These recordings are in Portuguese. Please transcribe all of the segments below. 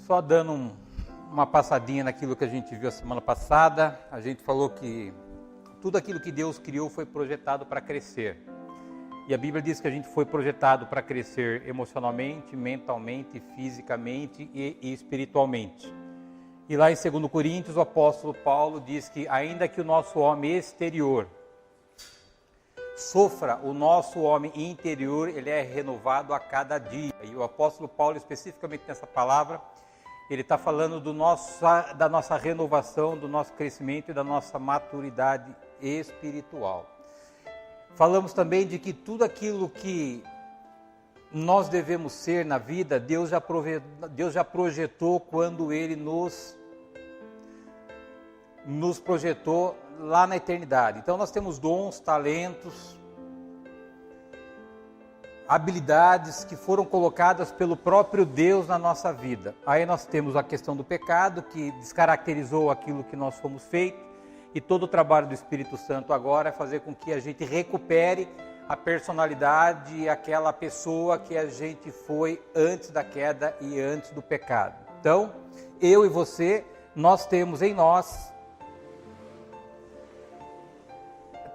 Só dando uma passadinha naquilo que a gente viu a semana passada, a gente falou que tudo aquilo que Deus criou foi projetado para crescer. E a Bíblia diz que a gente foi projetado para crescer emocionalmente, mentalmente, fisicamente e espiritualmente. E lá em 2 Coríntios, o apóstolo Paulo diz que ainda que o nosso homem exterior sofra, o nosso homem interior, ele é renovado a cada dia. E o apóstolo Paulo, especificamente nessa palavra, ele está falando da nossa renovação, do nosso crescimento e da nossa maturidade espiritual. Falamos também de que tudo aquilo que nós devemos ser na vida, Deus já projetou quando Ele nos projetou lá na eternidade. Então nós temos dons, talentos, habilidades que foram colocadas pelo próprio Deus na nossa vida. Aí nós temos a questão do pecado, que descaracterizou aquilo que nós fomos feitos, e todo o trabalho do Espírito Santo agora é fazer com que a gente recupere a personalidade, aquela pessoa que a gente foi antes da queda e antes do pecado. Então, eu e você, nós temos em nós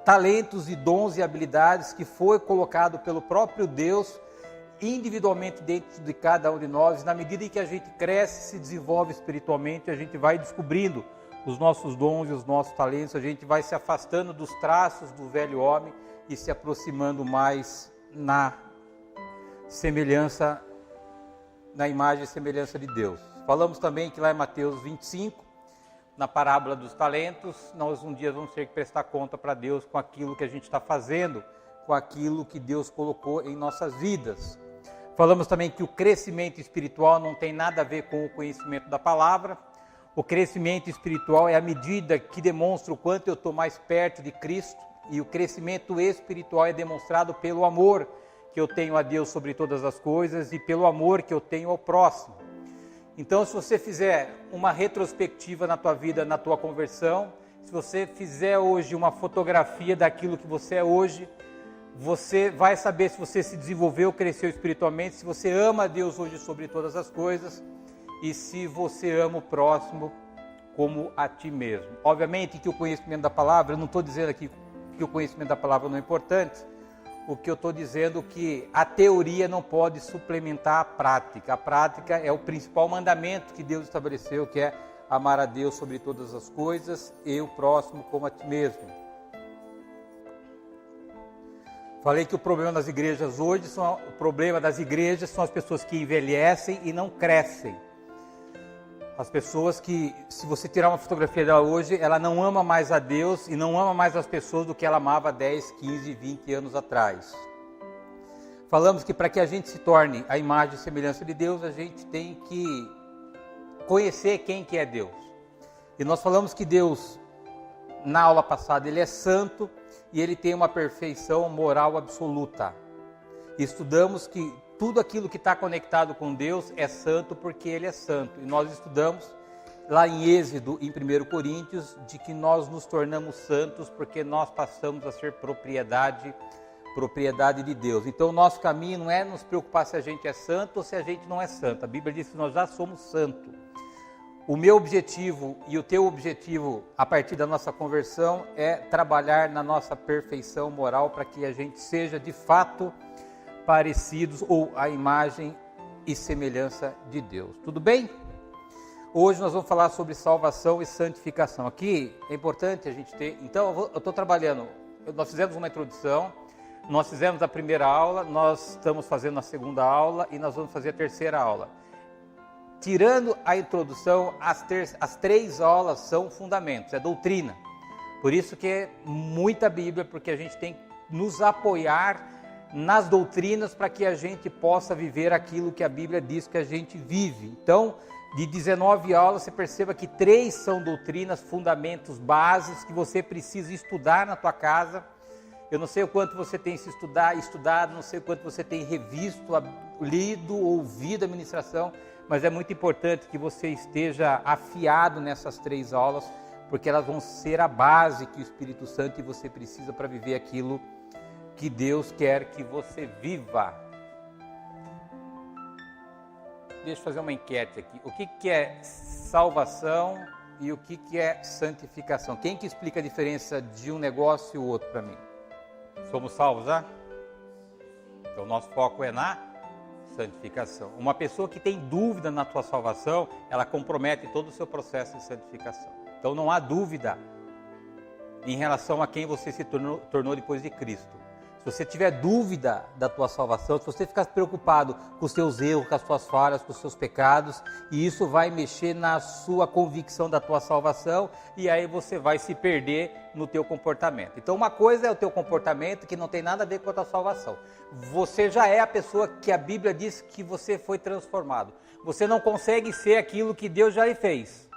talentos e dons e habilidades que foi colocado pelo próprio Deus individualmente dentro de cada um de nós. Na medida em que a gente cresce, se desenvolve espiritualmente, a gente vai descobrindo os nossos dons e os nossos talentos, a gente vai se afastando dos traços do velho homem e se aproximando mais na semelhança, na imagem e semelhança de Deus. Falamos também que lá em Mateus 25, na parábola dos talentos, nós um dia vamos ter que prestar conta para Deus com aquilo que a gente está fazendo, com aquilo que Deus colocou em nossas vidas. Falamos também que o crescimento espiritual não tem nada a ver com o conhecimento da palavra. O crescimento espiritual é a medida que demonstra o quanto eu estou mais perto de Cristo, e o crescimento espiritual é demonstrado pelo amor que eu tenho a Deus sobre todas as coisas e pelo amor que eu tenho ao próximo. Então, se você fizer uma retrospectiva na tua vida, na tua conversão, se você fizer hoje uma fotografia daquilo que você é hoje, você vai saber se você se desenvolveu, cresceu espiritualmente, se você ama a Deus hoje sobre todas as coisas e se você ama o próximo como a ti mesmo. Obviamente que o conhecimento da palavra, eu não estou dizendo aqui que o conhecimento da palavra não é importante, o que eu estou dizendo é que a teoria não pode suplementar a prática. A prática é o principal mandamento que Deus estabeleceu, que é amar a Deus sobre todas as coisas e o próximo como a ti mesmo. Falei que o problema das igrejas hoje, são as pessoas que envelhecem e não crescem. As pessoas que, se você tirar uma fotografia dela hoje, ela não ama mais a Deus e não ama mais as pessoas do que ela amava 10, 15, 20 anos atrás. Falamos que para que a gente se torne a imagem e semelhança de Deus, a gente tem que conhecer quem que é Deus. E nós falamos que Deus, na aula passada, Ele é santo e Ele tem uma perfeição moral absoluta. E estudamos que tudo aquilo que está conectado com Deus é santo porque Ele é santo. E nós estudamos lá em Êxodo, em 1 Coríntios, de que nós nos tornamos santos porque nós passamos a ser propriedade de Deus. Então o nosso caminho não é nos preocupar se a gente é santo ou se a gente não é santo. A Bíblia diz que nós já somos santos. O meu objetivo e o teu objetivo a partir da nossa conversão é trabalhar na nossa perfeição moral para que a gente seja de fato parecidos ou a imagem e semelhança de Deus. Tudo bem? Hoje nós vamos falar sobre salvação e santificação. Aqui é importante a gente ter... Então eu estou trabalhando, nós fizemos uma introdução, nós fizemos a primeira aula, nós estamos fazendo a segunda aula e nós vamos fazer a terceira aula. Tirando a introdução, as 3 aulas são fundamentos, é doutrina. Por isso que é muita Bíblia, porque a gente tem que nos apoiar nas doutrinas para que a gente possa viver aquilo que a Bíblia diz que a gente vive. Então, de 19 aulas, você perceba que 3 são doutrinas, fundamentos, bases que você precisa estudar na tua casa. Eu não sei o quanto você tem se estudado, não sei o quanto você tem revisto, lido, ouvido a ministração, mas é muito importante que você esteja afiado nessas 3 aulas, porque elas vão ser a base que o Espírito Santo e você precisa para viver aquilo que Deus quer que você viva. deixa eu fazer uma enquete aqui. O que é salvação e o que é santificação? Quem que explica a diferença de um negócio e o outro para mim? Somos salvos, já? Então, o nosso foco é na santificação. Uma pessoa que tem dúvida na tua salvação, ela compromete todo o seu processo de santificação. Então, não há dúvida em relação a quem você se tornou depois de Cristo. Se você tiver dúvida da tua salvação, se você ficar preocupado com os teus erros, com as tuas falhas, com os seus pecados, e isso vai mexer na sua convicção da tua salvação, e aí você vai se perder no teu comportamento. Então, uma coisa é o teu comportamento que não tem nada a ver com a tua salvação. Você já é a pessoa que a Bíblia diz que você foi transformado. Você não consegue ser aquilo que Deus já lhe fez.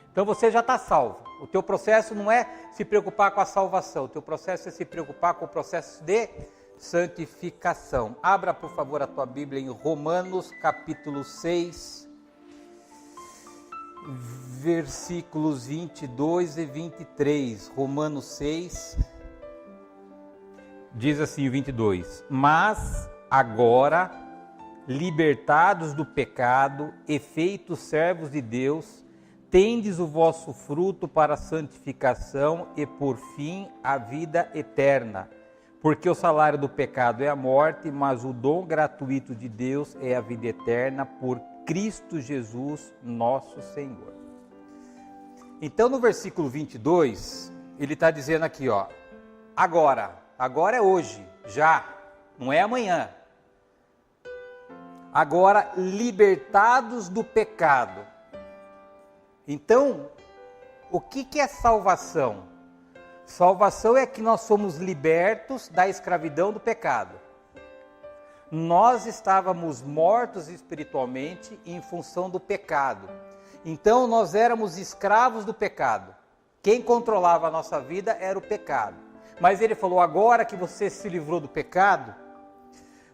Então você já está salvo. O teu processo não é se preocupar com a salvação, o teu processo é se preocupar com o processo de santificação. Abra, por favor, a tua Bíblia em Romanos, capítulo 6, versículos 22 e 23. Romanos 6, diz assim o 22. Mas agora, libertados do pecado e feitos servos de Deus, tendes o vosso fruto para a santificação e, por fim, a vida eterna. Porque o salário do pecado é a morte, mas o dom gratuito de Deus é a vida eterna por Cristo Jesus, nosso Senhor. Então, no versículo 22, ele está dizendo aqui, ó, agora é hoje, já, não é amanhã. Agora, libertados do pecado. Então, o que é salvação? Salvação é que nós somos libertos da escravidão do pecado. Nós estávamos mortos espiritualmente em função do pecado. Então, nós éramos escravos do pecado. Quem controlava a nossa vida era o pecado. Mas ele falou, agora que você se livrou do pecado,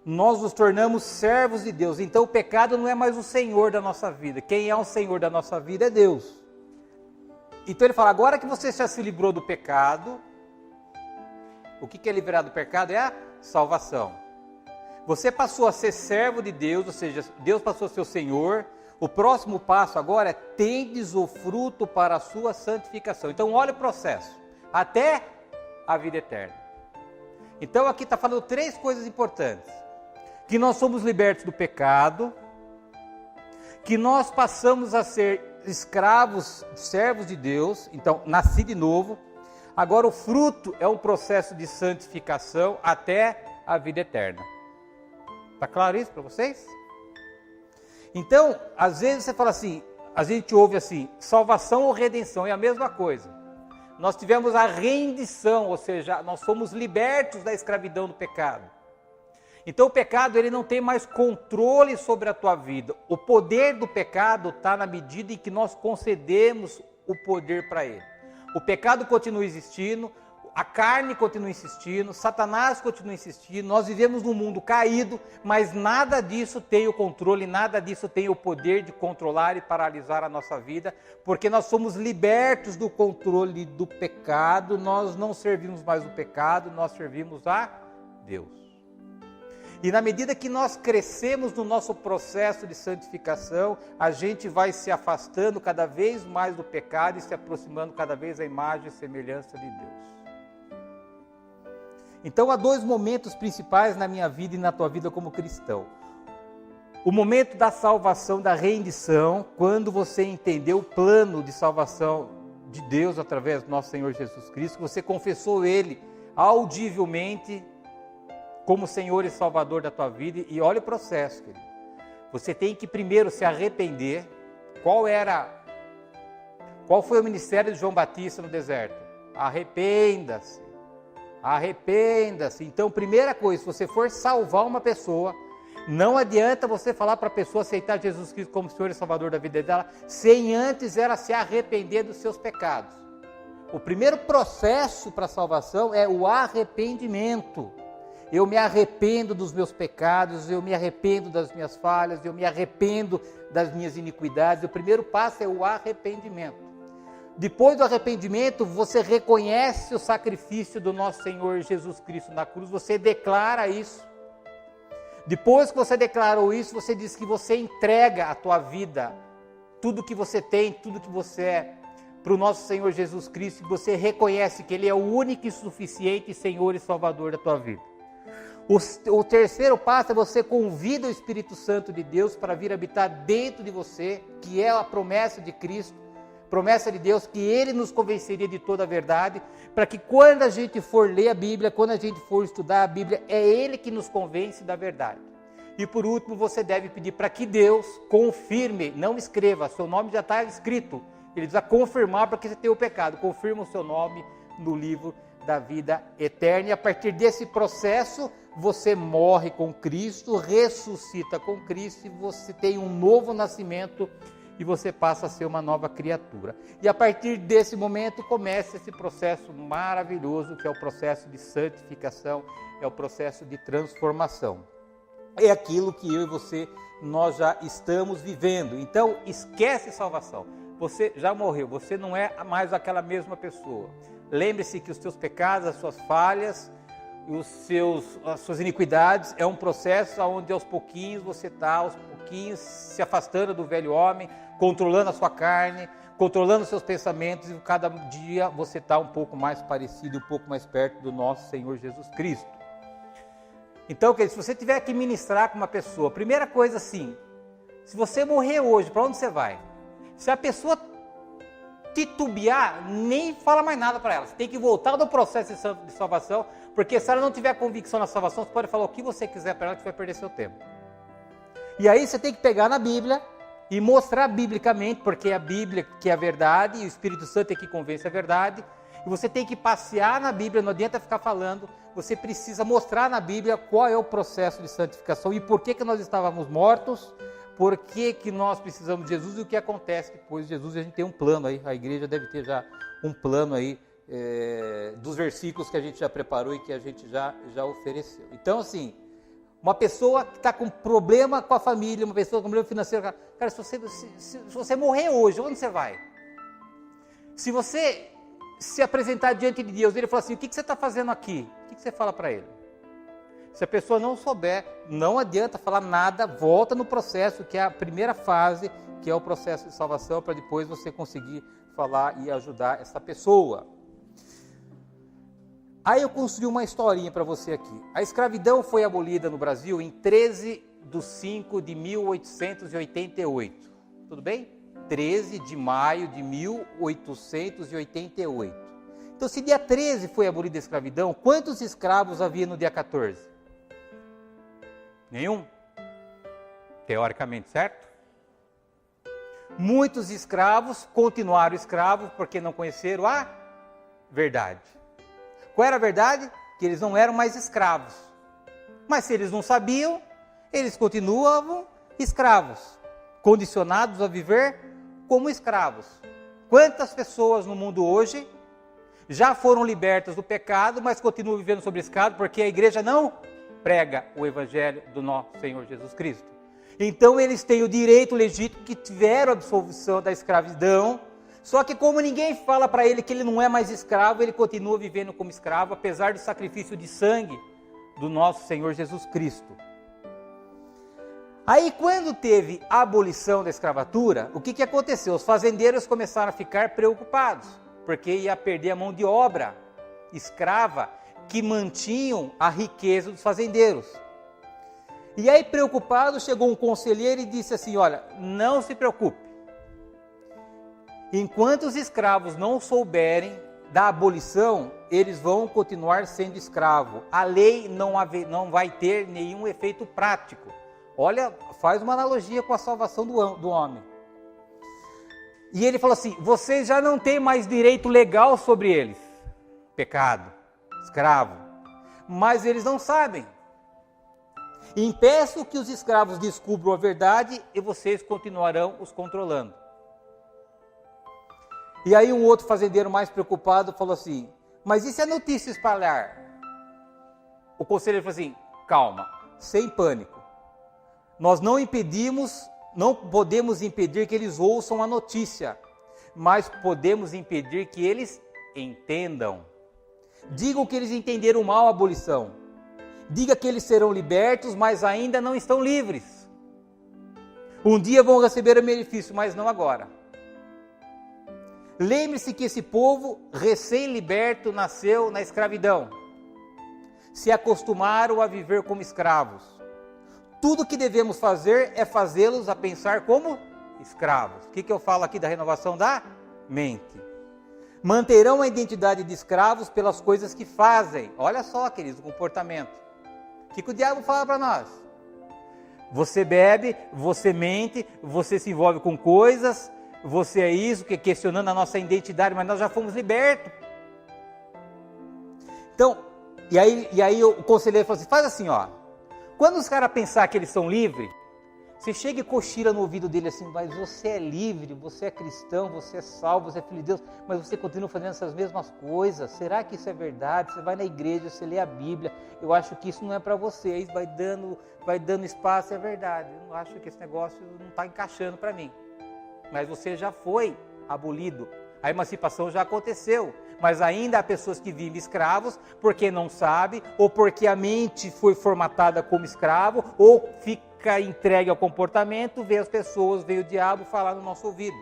nós nos tornamos servos de Deus. Então o pecado não é mais o Senhor da nossa vida. Quem é o Senhor da nossa vida é Deus. Então ele fala, agora que você já se livrou do pecado, o que é liberar do pecado? É a salvação. Você passou a ser servo de Deus, ou seja, Deus passou a ser o Senhor. O próximo passo agora é tendes o fruto para a sua santificação. Então olha o processo, até a vida eterna. Então aqui está falando três coisas importantes. Que nós somos libertos do pecado, que nós passamos a ser escravos, servos de Deus, então nasci de novo. Agora o fruto é um processo de santificação até a vida eterna. Está claro isso para vocês? Então, às vezes você fala assim, a gente ouve assim, salvação ou redenção, é a mesma coisa. Nós tivemos a rendição, ou seja, nós fomos libertos da escravidão do pecado. Então o pecado ele não tem mais controle sobre a tua vida. O poder do pecado está na medida em que nós concedemos o poder para ele. O pecado continua existindo, a carne continua insistindo, Satanás continua insistindo, nós vivemos num mundo caído, mas nada disso tem o controle, nada disso tem o poder de controlar e paralisar a nossa vida, porque nós somos libertos do controle do pecado, nós não servimos mais o pecado, nós servimos a Deus. E na medida que nós crescemos no nosso processo de santificação, a gente vai se afastando cada vez mais do pecado e se aproximando cada vez da imagem e semelhança de Deus. Então há dois momentos principais na minha vida e na tua vida como cristão. O momento da salvação, da rendição, quando você entendeu o plano de salvação de Deus através do nosso Senhor Jesus Cristo, você confessou Ele audivelmente como Senhor e Salvador da tua vida, e olha o processo, querido. Você tem que primeiro se arrepender. Qual foi o ministério de João Batista no deserto? Arrependa-se, arrependa-se. Então, primeira coisa, se você for salvar uma pessoa, não adianta você falar para a pessoa aceitar Jesus Cristo como Senhor e Salvador da vida dela, sem antes ela se arrepender dos seus pecados. O primeiro processo para a salvação é o arrependimento. Eu me arrependo dos meus pecados, eu me arrependo das minhas falhas, eu me arrependo das minhas iniquidades. O primeiro passo é o arrependimento. Depois do arrependimento, você reconhece o sacrifício do nosso Senhor Jesus Cristo na cruz, você declara isso. Depois que você declarou isso, você diz que você entrega a tua vida, tudo que você tem, tudo que você é, para o nosso Senhor Jesus Cristo, e você reconhece que Ele é o único e suficiente Senhor e Salvador da tua vida. O terceiro passo é você convida o Espírito Santo de Deus para vir habitar dentro de você, que é a promessa de Cristo, promessa de Deus, que Ele nos convenceria de toda a verdade, para que quando a gente for ler a Bíblia, quando a gente for estudar a Bíblia, é Ele que nos convence da verdade. E por último, você deve pedir para que Deus confirme, não escreva, seu nome já está escrito, Ele precisa confirmar para que você tenha o pecado, confirma o seu nome no livro da vida eterna, e a partir desse processo, você morre com Cristo, ressuscita com Cristo, e você tem um novo nascimento, e você passa a ser uma nova criatura. E a partir desse momento, começa esse processo maravilhoso, que é o processo de santificação, é o processo de transformação. É aquilo que eu e você, nós já estamos vivendo. Então, esquece salvação. Você já morreu, você não é mais aquela mesma pessoa. Lembre-se que os teus pecados, as suas falhas, as suas iniquidades, é um processo onde aos pouquinhos você está, aos pouquinhos se afastando do velho homem, controlando a sua carne, controlando os seus pensamentos, e cada dia você está um pouco mais parecido, um pouco mais perto do nosso Senhor Jesus Cristo. Então, querido, se você tiver que ministrar com uma pessoa, primeira coisa assim, se você morrer hoje, para onde você vai? Se a pessoa titubear, nem fala mais nada para ela. Você tem que voltar do processo de salvação, porque se ela não tiver convicção na salvação, você pode falar o que você quiser para ela, que você vai perder seu tempo. E aí você tem que pegar na Bíblia e mostrar biblicamente, porque é a Bíblia que é a verdade, e o Espírito Santo é que convence a verdade, e você tem que passear na Bíblia, não adianta ficar falando, você precisa mostrar na Bíblia qual é o processo de santificação e por que nós estávamos mortos, por que nós precisamos de Jesus e o que acontece depois de Jesus. A gente tem um plano aí, a igreja deve ter já um plano aí dos versículos que a gente já preparou e que a gente já ofereceu. Então, assim, uma pessoa que está com problema com a família, uma pessoa com problema financeiro, cara, se você morrer hoje, onde você vai? Se você se apresentar diante de Deus, ele falar assim, o que você está fazendo aqui? O que você fala para ele? Se a pessoa não souber, não adianta falar nada, volta no processo, que é a primeira fase, que é o processo de salvação, para depois você conseguir falar e ajudar essa pessoa. Aí eu construí uma historinha para você aqui. A escravidão foi abolida no Brasil em 13/5/1888. Tudo bem? 13 de maio de 1888. Então, se dia 13 foi abolida a escravidão, quantos escravos havia no dia 14? Nenhum? Teoricamente, certo? Muitos escravos continuaram escravos porque não conheceram a verdade. Qual era a verdade? Que eles não eram mais escravos. Mas se eles não sabiam, eles continuavam escravos, condicionados a viver como escravos. Quantas pessoas no mundo hoje já foram libertas do pecado, mas continuam vivendo sobre escravo porque a igreja não prega o evangelho do nosso Senhor Jesus Cristo. Então eles têm o direito legítimo, que tiveram a absolvição da escravidão, só que como ninguém fala para ele que ele não é mais escravo, ele continua vivendo como escravo, apesar do sacrifício de sangue do nosso Senhor Jesus Cristo. Aí quando teve a abolição da escravatura, o que aconteceu? Os fazendeiros começaram a ficar preocupados, porque ia perder a mão de obra escrava que mantinham a riqueza dos fazendeiros. E aí, preocupado, chegou um conselheiro e disse assim, olha, não se preocupe. Enquanto os escravos não souberem da abolição, eles vão continuar sendo escravos. A lei não vai ter nenhum efeito prático. Olha, faz uma analogia com a salvação do homem. E ele falou assim, vocês já não têm mais direito legal sobre eles. Pecado, escravo. Mas eles não sabem. Impeço que os escravos descubram a verdade e vocês continuarão os controlando. E aí um outro fazendeiro mais preocupado falou assim, mas e se a notícia espalhar? O conselheiro falou assim, calma, sem pânico. Nós não podemos impedir que eles ouçam a notícia, mas podemos impedir que eles entendam. Digam que eles entenderam mal a abolição. Diga que eles serão libertos, mas ainda não estão livres. Um dia vão receber o benefício, mas não agora. Lembre-se que esse povo recém-liberto nasceu na escravidão. Se acostumaram a viver como escravos. Tudo que devemos fazer é fazê-los a pensar como escravos. O que eu falo aqui da renovação da mente? Manterão a identidade de escravos pelas coisas que fazem. Olha só, queridos, o comportamento. O que o diabo fala para nós? Você bebe, você mente, você se envolve com coisas, você é isso, que questionando a nossa identidade, mas nós já fomos libertos. Então, e aí o conselheiro falou assim, faz assim, ó. Quando os caras pensar que eles são livres, você chega e cochila no ouvido dele assim, mas você é livre, você é cristão, você é salvo, você é filho de Deus, mas você continua fazendo essas mesmas coisas. Será que isso é verdade? Você vai na igreja, você lê a Bíblia, eu acho que isso não é para você. Aí vai dando espaço, é verdade. Eu acho que esse negócio não está encaixando para mim. Mas você já foi abolido, a emancipação já aconteceu. Mas ainda há pessoas que vivem escravos porque não sabem, ou porque a mente foi formatada como escravo, ou fica entregue ao comportamento, vê as pessoas, vê o diabo falar no nosso ouvido.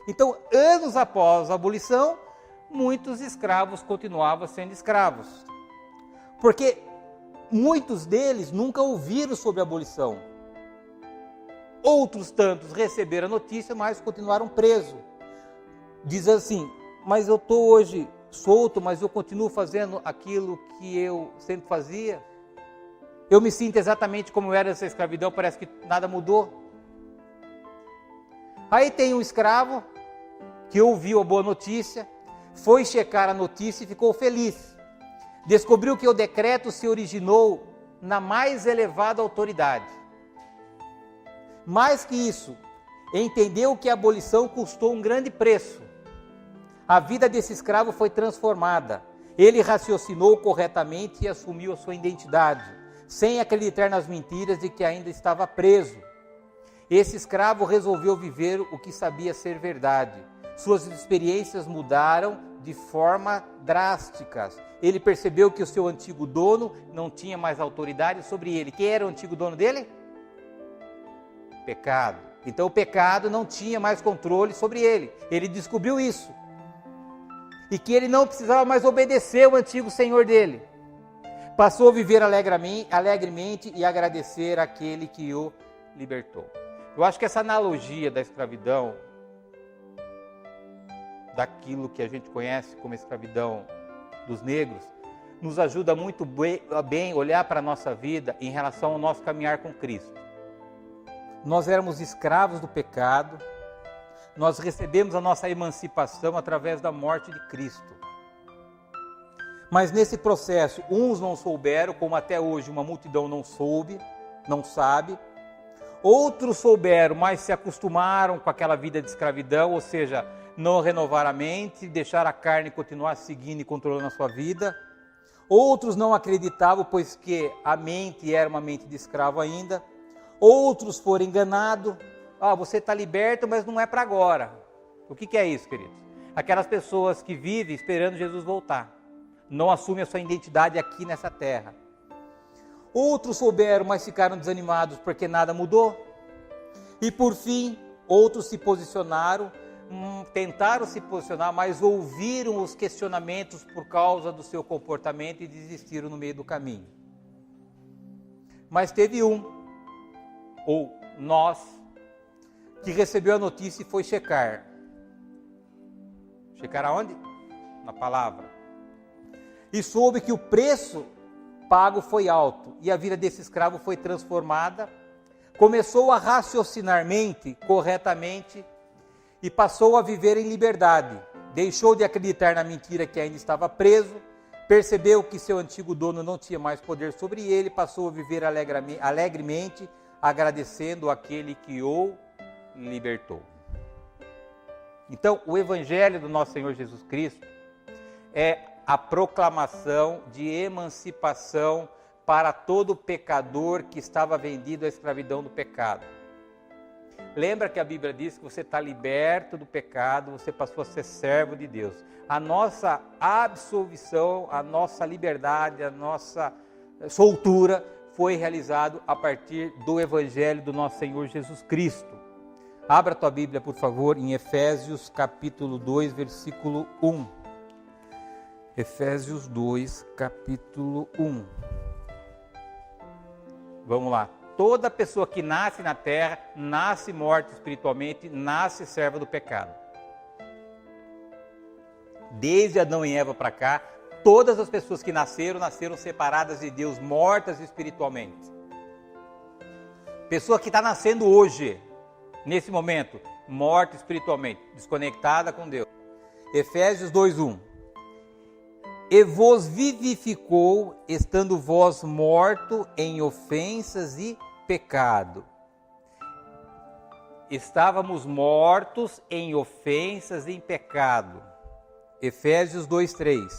Então, anos após a abolição, muitos escravos continuavam sendo escravos. Porque muitos deles nunca ouviram sobre a abolição. Outros tantos receberam a notícia, mas continuaram presos. Diz assim, mas eu estou hoje solto, mas eu continuo fazendo aquilo que eu sempre fazia. Eu me sinto exatamente como eu era nessa escravidão, parece que nada mudou. Aí tem um escravo que ouviu a boa notícia, foi checar a notícia e ficou feliz. Descobriu que o decreto se originou na mais elevada autoridade. Mais que isso, entendeu que a abolição custou um grande preço. A vida desse escravo foi transformada. Ele raciocinou corretamente e assumiu a sua identidade, sem acreditar nas mentiras de que ainda estava preso. Esse escravo resolveu viver o que sabia ser verdade. Suas experiências mudaram de forma drástica. Ele percebeu que o seu antigo dono não tinha mais autoridade sobre ele. Quem era o antigo dono dele? Pecado. Então o pecado não tinha mais controle sobre ele. Ele descobriu isso. E que ele não precisava mais obedecer ao antigo senhor dele. Passou a viver alegremente e agradecer àquele que o libertou. Eu acho que essa analogia da escravidão, daquilo que a gente conhece como escravidão dos negros, nos ajuda muito bem olhar para a nossa vida em relação ao nosso caminhar com Cristo. Nós éramos escravos do pecado, nós recebemos a nossa emancipação através da morte de Cristo. Mas nesse processo, uns não souberam, como até hoje uma multidão não sabe. Outros souberam, mas se acostumaram com aquela vida de escravidão, ou seja, não renovaram a mente, deixaram a carne continuar seguindo e controlando a sua vida. Outros não acreditavam, pois que a mente era uma mente de escravo ainda. Outros foram enganados. Você está liberto, mas não é para agora. O que é isso, queridos? Aquelas pessoas que vivem esperando Jesus voltar. Não assumem a sua identidade aqui nessa terra. Outros souberam, mas ficaram desanimados porque nada mudou. E por fim, outros se posicionaram, tentaram se posicionar, mas ouviram os questionamentos por causa do seu comportamento e desistiram no meio do caminho. Mas teve nós, que recebeu a notícia e foi checar. Checar aonde? Na palavra. E soube que o preço pago foi alto e a vida desse escravo foi transformada. Começou a raciocinar corretamente e passou a viver em liberdade. Deixou de acreditar na mentira que ainda estava preso, percebeu que seu antigo dono não tinha mais poder sobre ele, passou a viver alegremente, agradecendo aquele que o libertou. Então, o Evangelho do nosso Senhor Jesus Cristo é a proclamação de emancipação para todo pecador que estava vendido à escravidão do pecado. Lembra que a Bíblia diz que você está liberto do pecado, você passou a ser servo de Deus. A nossa absolvição, a nossa liberdade, a nossa soltura, foi realizado a partir do Evangelho do nosso Senhor Jesus Cristo. Abra a tua Bíblia, por favor, em Efésios capítulo 2, versículo 1. Efésios 2, capítulo 1. Vamos lá. Toda pessoa que nasce na terra, nasce morta espiritualmente, nasce serva do pecado. Desde Adão e Eva para cá, todas as pessoas que nasceram separadas de Deus, mortas espiritualmente. Pessoa que está nascendo hoje, nesse momento, morta espiritualmente, desconectada com Deus. Efésios 2:1. E vos vivificou, estando vós morto em ofensas e pecado. Estávamos mortos em ofensas e em pecado. Efésios 2:3.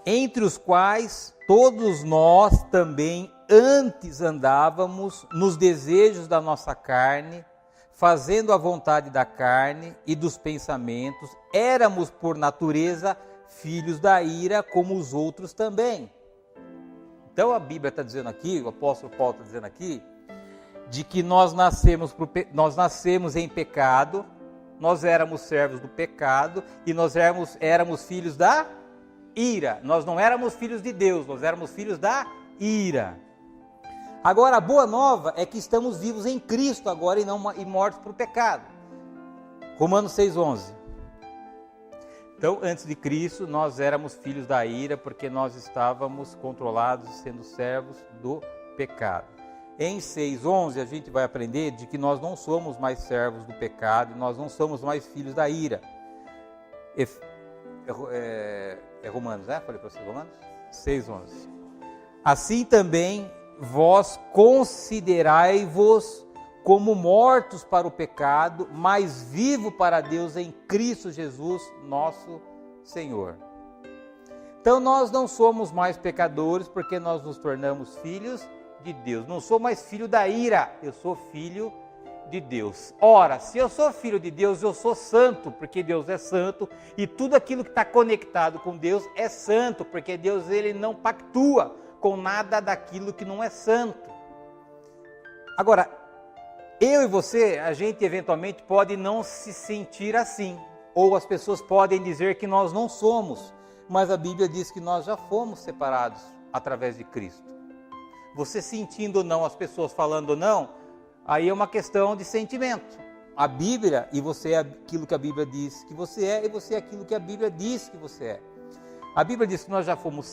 Entre os quais todos nós também antes andávamos nos desejos da nossa carne, fazendo a vontade da carne e dos pensamentos, éramos por natureza filhos da ira, como os outros também. Então a Bíblia está dizendo aqui, o apóstolo Paulo está dizendo aqui, de que nós nascemos em pecado, nós éramos servos do pecado e nós éramos filhos da ira. Nós não éramos filhos de Deus, nós éramos filhos da ira. Agora a boa nova é que estamos vivos em Cristo agora e mortos para o pecado. Romanos 6:11. Então, antes de Cristo, nós éramos filhos da ira, porque nós estávamos controlados, sendo servos do pecado. Em 6:11, a gente vai aprender de que nós não somos mais servos do pecado, nós não somos mais filhos da ira. É Romanos, né? Falei para vocês, Romanos? 6:11. Assim também, vós considerai-vos como mortos para o pecado, mas vivo para Deus em Cristo Jesus, nosso Senhor. Então nós não somos mais pecadores, porque nós nos tornamos filhos de Deus. Não sou mais filho da ira, eu sou filho de Deus. Ora, se eu sou filho de Deus, eu sou santo, porque Deus é santo, e tudo aquilo que está conectado com Deus é santo, porque Deus ele não pactua com nada daquilo que não é santo. Agora, eu e você, a gente eventualmente pode não se sentir assim, ou as pessoas podem dizer que nós não somos, mas a Bíblia diz que nós já fomos separados através de Cristo. Você sentindo ou não, as pessoas falando ou não, aí é uma questão de sentimento. A Bíblia, e você é aquilo que a Bíblia diz que você é, e você é aquilo que a Bíblia diz que você é. A Bíblia diz que nós já fomos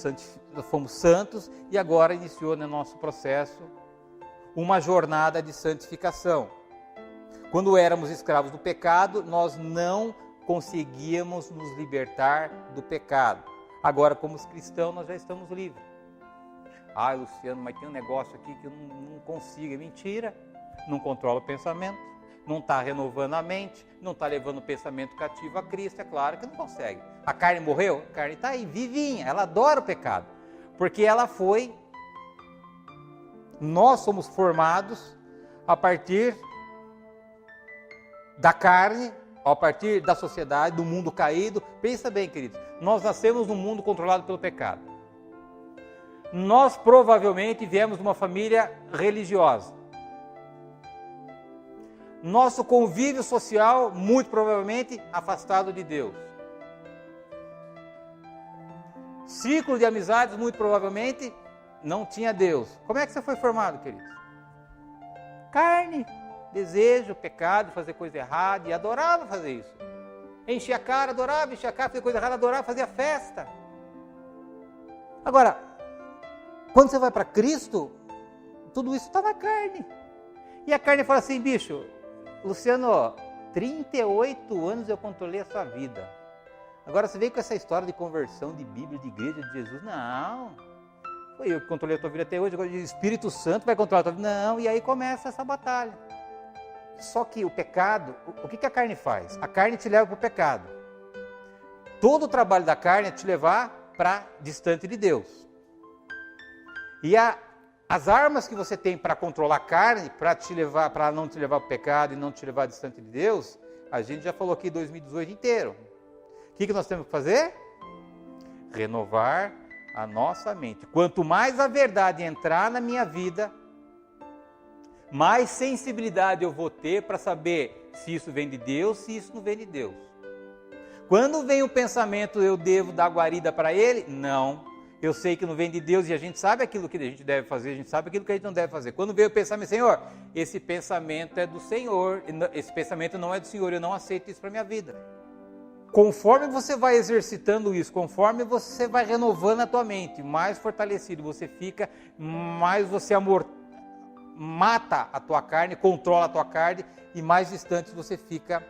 santos e agora iniciou no nosso processo uma jornada de santificação. Quando éramos escravos do pecado, nós não conseguíamos nos libertar do pecado. Agora, como cristãos, nós já estamos livres. Ah, Luciano, mas tem um negócio aqui que eu não consigo. É mentira. Não controla o pensamento, não está renovando a mente, não está levando o pensamento cativo a Cristo. É claro que não consegue. A carne morreu? A carne está aí, vivinha. Ela adora o pecado, porque ela foi... Nós somos formados a partir da carne, a partir da sociedade, do mundo caído. Pensa bem, queridos, nós nascemos num mundo controlado pelo pecado. Nós provavelmente viemos de uma família religiosa. Nosso convívio social, muito provavelmente, afastado de Deus. Círculo de amizades, muito provavelmente, não tinha Deus. Como é que você foi formado, queridos? Carne, desejo, pecado, fazer coisa errada, e adorava fazer isso. Enchia a cara, adorava, enchia a cara, fazer coisa errada, adorava, fazia festa. Agora, quando você vai para Cristo, tudo isso está na carne. E a carne fala assim, bicho, Luciano, 38 anos eu controlei a sua vida. Agora você veio com essa história de conversão, de Bíblia, de igreja, de Jesus. Não, foi eu que controlei a tua vida até hoje, agora o Espírito Santo vai controlar a tua vida. Não, e aí começa essa batalha. Só que o pecado, o que a carne faz? A carne te leva para o pecado. Todo o trabalho da carne é te levar para distante de Deus. E as armas que você tem para controlar a carne, para não te levar para o pecado e não te levar distante de Deus, a gente já falou aqui 2018 inteiro. O que nós temos que fazer? Renovar A nossa mente. Quanto mais a verdade entrar na minha vida, mais sensibilidade eu vou ter para saber se isso vem de Deus, se isso não vem de Deus. Quando vem o pensamento, eu devo dar guarida para ele? Não. Eu sei que não vem de Deus e a gente sabe aquilo que a gente deve fazer, a gente sabe aquilo que a gente não deve fazer. Quando vem o pensamento, Senhor, esse pensamento é do Senhor, esse pensamento não é do Senhor, eu não aceito isso para a minha vida. Conforme você vai exercitando isso, conforme você vai renovando a tua mente, mais fortalecido você fica, mais você mata a tua carne, controla a tua carne e mais distante você fica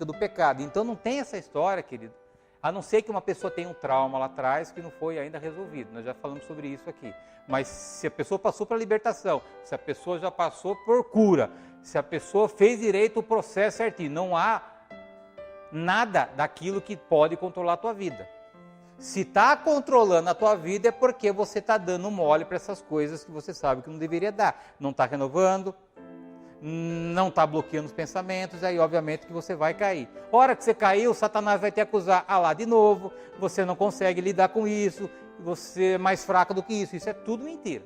do pecado. Então não tem essa história, querido, a não ser que uma pessoa tenha um trauma lá atrás que não foi ainda resolvido. Nós já falamos sobre isso aqui. Mas se a pessoa passou para libertação, se a pessoa já passou por cura, se a pessoa fez direito o processo certinho, não há nada daquilo que pode controlar a tua vida. Se está controlando a tua vida é porque você está dando mole para essas coisas que você sabe que não deveria dar. Não está renovando, não está bloqueando os pensamentos, aí obviamente que você vai cair. A hora que você caiu, Satanás vai te acusar lá de novo, você não consegue lidar com isso, você é mais fraco do que isso é tudo mentira.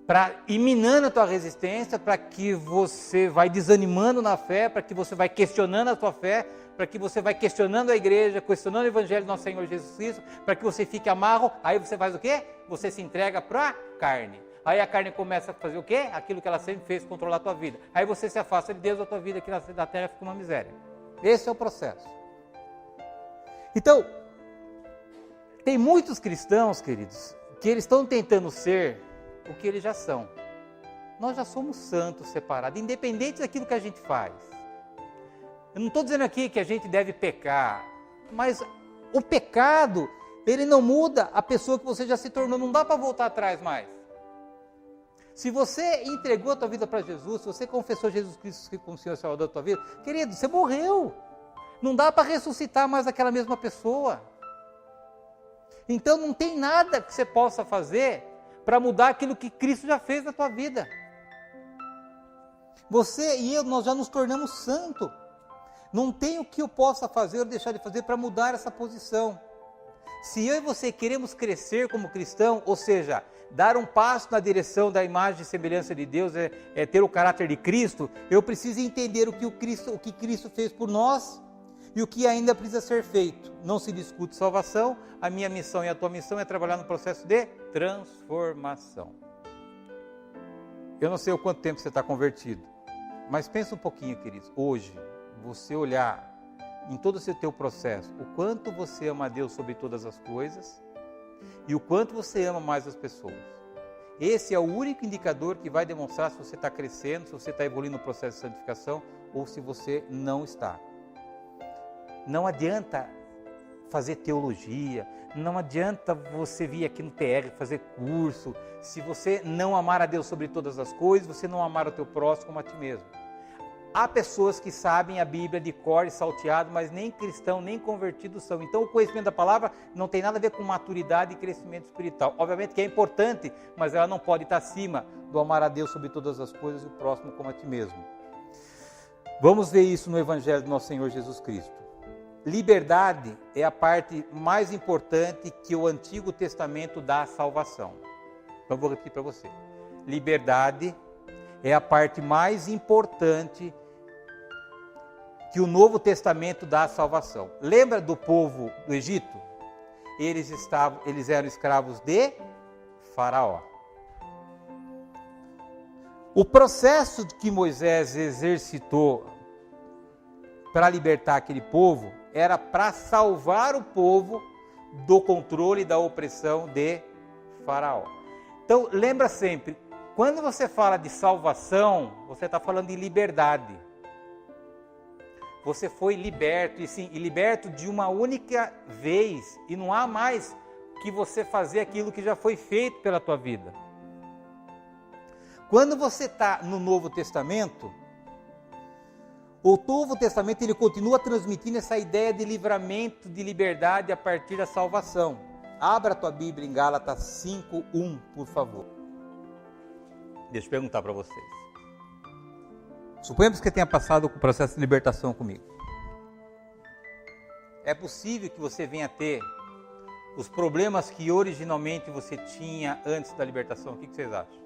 Para ir minando a tua resistência, para que você vai desanimando na fé, para que você vai questionando a tua fé, para que você vai questionando a igreja, questionando o evangelho do nosso Senhor Jesus Cristo, para que você fique amarro, aí você faz o quê? Você se entrega para a carne. Aí a carne começa a fazer o quê? Aquilo que ela sempre fez, controlar a tua vida. Aí você se afasta de Deus, a tua vida aqui na terra fica uma miséria. Esse é o processo. Então, tem muitos cristãos, queridos, que eles estão tentando ser o que eles já são. Nós já somos santos, separados, independente daquilo que a gente faz. Eu não estou dizendo aqui que a gente deve pecar, mas o pecado, ele não muda a pessoa que você já se tornou, não dá para voltar atrás mais. Se você entregou a tua vida para Jesus, se você confessou Jesus Cristo como Senhor e Salvador da tua vida, querido, você morreu. Não dá para ressuscitar mais aquela mesma pessoa. Então não tem nada que você possa fazer para mudar aquilo que Cristo já fez na tua vida. Você e eu, nós já nos tornamos santos. Não tem o que eu possa fazer ou deixar de fazer para mudar essa posição. Se eu e você queremos crescer como cristão, ou seja, dar um passo na direção da imagem e semelhança de Deus, é ter o caráter de Cristo, eu preciso entender o que Cristo fez por nós e o que ainda precisa ser feito. Não se discute salvação, a minha missão e a tua missão é trabalhar no processo de transformação. Eu não sei o quanto tempo você está convertido, mas pensa um pouquinho, queridos, hoje, você olhar em todo esse teu processo, o quanto você ama a Deus sobre todas as coisas e o quanto você ama mais as pessoas. Esse é o único indicador que vai demonstrar se você está crescendo, se você está evoluindo no processo de santificação ou se você não está. Não adianta fazer teologia, não adianta você vir aqui no TR fazer curso, se você não amar a Deus sobre todas as coisas, você não amar o teu próximo como a ti mesmo. Há pessoas que sabem a Bíblia de cor e salteado, mas nem cristão, nem convertidos são. Então o conhecimento da palavra não tem nada a ver com maturidade e crescimento espiritual. Obviamente que é importante, mas ela não pode estar acima do amar a Deus sobre todas as coisas e o próximo como a ti mesmo. Vamos ver isso no Evangelho do nosso Senhor Jesus Cristo. Liberdade é a parte mais importante que o Antigo Testamento dá à salvação. Então vou repetir para você. Liberdade é a parte mais importante que o Novo Testamento dá à salvação. Lembra do povo do Egito? Eles eram escravos de Faraó. O processo que Moisés exercitou para libertar aquele povo era para salvar o povo do controle e da opressão de Faraó. Então, lembra sempre, quando você fala de salvação, você está falando de liberdade. Você foi liberto, e liberto de uma única vez, e não há mais que você fazer aquilo que já foi feito pela tua vida. Quando você está no Novo Testamento, o Novo Testamento ele continua transmitindo essa ideia de livramento, de liberdade a partir da salvação. Abra a tua Bíblia em Gálatas 5:1, por favor. Deixa eu perguntar para vocês. Suponhamos que tenha passado o processo de libertação comigo. É possível que você venha ter os problemas que originalmente você tinha antes da libertação? O que vocês acham?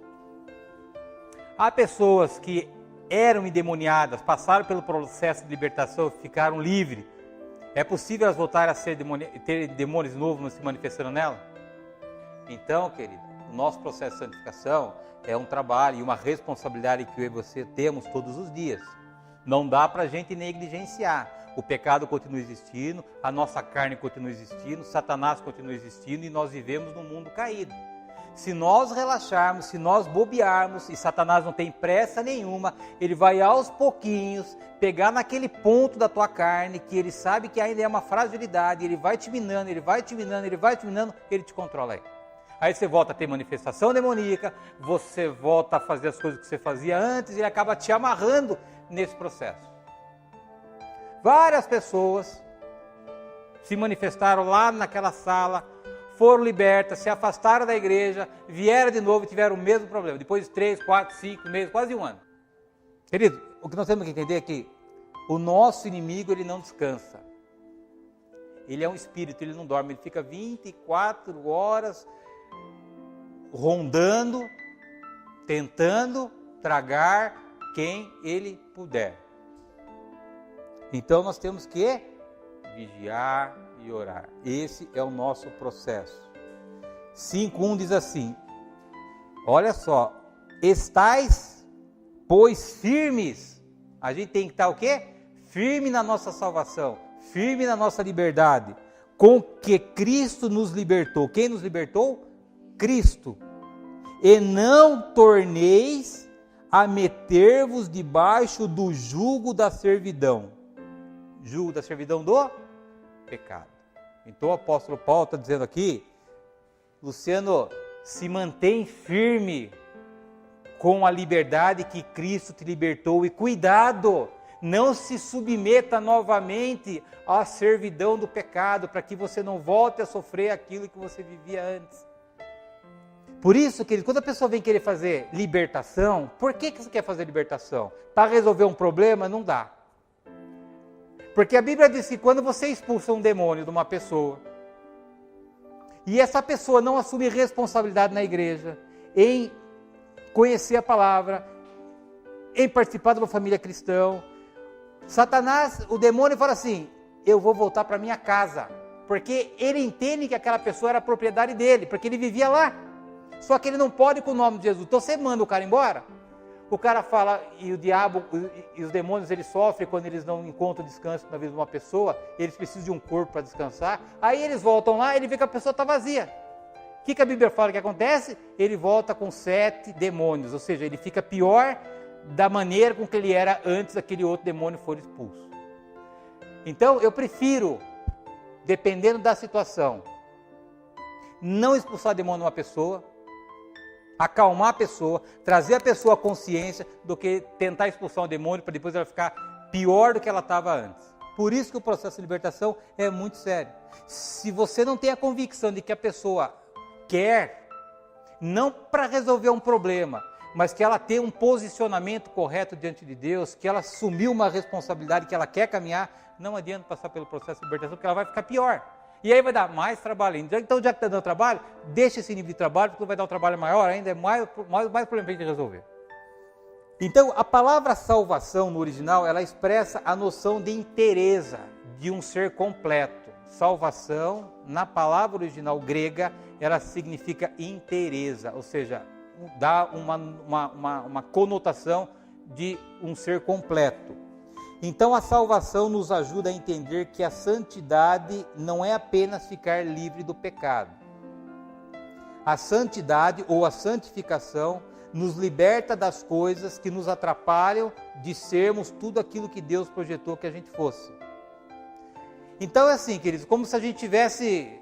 Há pessoas que eram endemoniadas, passaram pelo processo de libertação, ficaram livres. É possível elas voltarem a ter demônios novos se manifestando nela? Então, querido, o nosso processo de santificação é um trabalho e uma responsabilidade que eu e você temos todos os dias. Não dá para a gente negligenciar. O pecado continua existindo, a nossa carne continua existindo, Satanás continua existindo e nós vivemos num mundo caído. Se nós relaxarmos, se nós bobearmos, e Satanás não tem pressa nenhuma, ele vai aos pouquinhos pegar naquele ponto da tua carne, que ele sabe que ainda é uma fragilidade, ele vai te minando, ele vai te minando, ele vai te minando, ele te controla aí. Aí você volta a ter manifestação demoníaca, você volta a fazer as coisas que você fazia antes, e ele acaba te amarrando nesse processo. Várias pessoas se manifestaram lá naquela sala, foram libertas, se afastaram da igreja, vieram de novo e tiveram o mesmo problema. Depois de 3, 4, 5 meses, quase um ano. Querido, o que nós temos que entender é que o nosso inimigo, ele não descansa. Ele é um espírito, ele não dorme, ele fica 24 horas rondando, tentando tragar quem ele puder. Então nós temos que vigiar e orar. Esse é o nosso processo. 5:1 diz assim, olha só, estais, pois firmes. A gente tem que estar o quê? Firme na nossa salvação, firme na nossa liberdade, com que Cristo nos libertou. Quem nos libertou? Cristo. E não torneis a meter-vos debaixo do jugo da servidão. Jugo da servidão do pecado. Então o apóstolo Paulo está dizendo aqui, Luciano, se mantém firme com a liberdade que Cristo te libertou e cuidado, não se submeta novamente à servidão do pecado, para que você não volte a sofrer aquilo que você vivia antes. Por isso, querido, quando a pessoa vem querer fazer libertação, por que você quer fazer libertação? Para resolver um problema? Não dá. Porque a Bíblia diz que quando você expulsa um demônio de uma pessoa, e essa pessoa não assume responsabilidade na igreja, em conhecer a palavra, em participar de uma família cristã, Satanás, o demônio fala assim, eu vou voltar para minha casa, porque ele entende que aquela pessoa era propriedade dele, porque ele vivia lá, só que ele não pode com o nome de Jesus, então você manda o cara embora. O cara fala, e o diabo, e os demônios, eles sofrem quando eles não encontram descanso na vida de uma pessoa, eles precisam de um corpo para descansar, aí eles voltam lá, ele vê que a pessoa está vazia. O que a Bíblia fala que acontece? Ele volta com 7 demônios, ou seja, ele fica pior da maneira com que ele era antes daquele outro demônio for expulso. Então, eu prefiro, dependendo da situação, não expulsar demônio de uma pessoa, acalmar a pessoa, trazer a pessoa à consciência, do que tentar expulsar um demônio para depois ela ficar pior do que ela estava antes. Por isso que o processo de libertação é muito sério. Se você não tem a convicção de que a pessoa quer, não para resolver um problema, mas que ela tem um posicionamento correto diante de Deus, que ela assumiu uma responsabilidade, que ela quer caminhar, não adianta passar pelo processo de libertação, porque ela vai ficar pior. E aí vai dar mais trabalho ainda. Então, já que está dando trabalho, deixa esse nível de trabalho, porque vai dar um trabalho maior ainda, é mais problema para a gente resolver. Então, a palavra salvação no original, ela expressa a noção de inteireza, de um ser completo. Salvação, na palavra original grega, ela significa inteireza, ou seja, dá uma conotação de um ser completo. Então a salvação nos ajuda a entender que a santidade não é apenas ficar livre do pecado. A santidade ou a santificação nos liberta das coisas que nos atrapalham de sermos tudo aquilo que Deus projetou que a gente fosse. Então é assim, queridos, como se a gente estivesse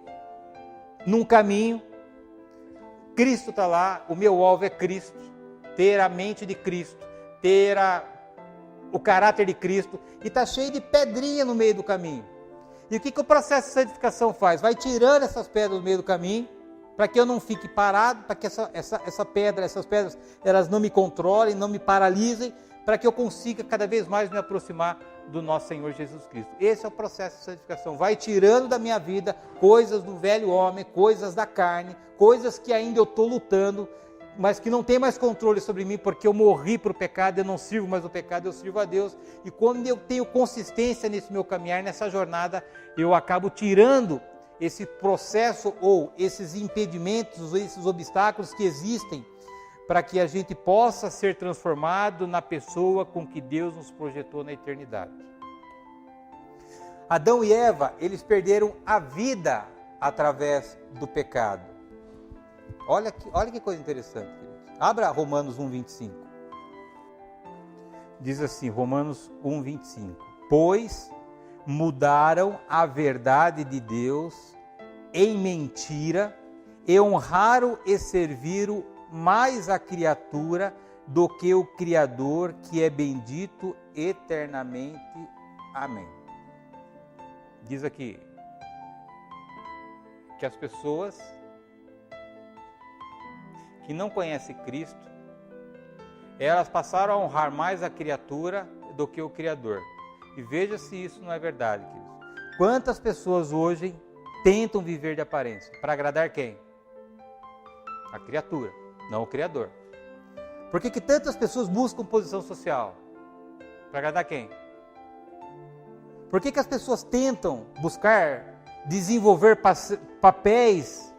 num caminho, Cristo está lá, o meu alvo é Cristo, ter a mente de Cristo, ter o caráter de Cristo, e está cheio de pedrinha no meio do caminho. E o que o processo de santificação faz? Vai tirando essas pedras do meio do caminho, para que eu não fique parado, para que essas pedras, elas não me controlem, não me paralisem, para que eu consiga cada vez mais me aproximar do nosso Senhor Jesus Cristo. Esse é o processo de santificação. Vai tirando da minha vida coisas do velho homem, coisas da carne, coisas que ainda eu estou lutando, mas que não tem mais controle sobre mim, porque eu morri para o pecado, eu não sirvo mais o pecado, eu sirvo a Deus. E quando eu tenho consistência nesse meu caminhar, nessa jornada, eu acabo tirando esse processo ou esses impedimentos, ou esses obstáculos que existem para que a gente possa ser transformado na pessoa com que Deus nos projetou na eternidade. Adão e Eva, eles perderam a vida através do pecado. Olha que coisa interessante, queridos. Abra Romanos 1:25. Diz assim, Romanos 1:25. Pois mudaram a verdade de Deus em mentira e honraram e serviram mais a criatura do que o Criador, que é bendito eternamente. Amém. Diz aqui que as pessoas que não conhecem Cristo, elas passaram a honrar mais a criatura do que o Criador. E veja se isso não é verdade, queridos. Quantas pessoas hoje tentam viver de aparência? Para agradar quem? A criatura, não o Criador. Por que tantas pessoas buscam posição social? Para agradar quem? Por que as pessoas tentam buscar desenvolver papéis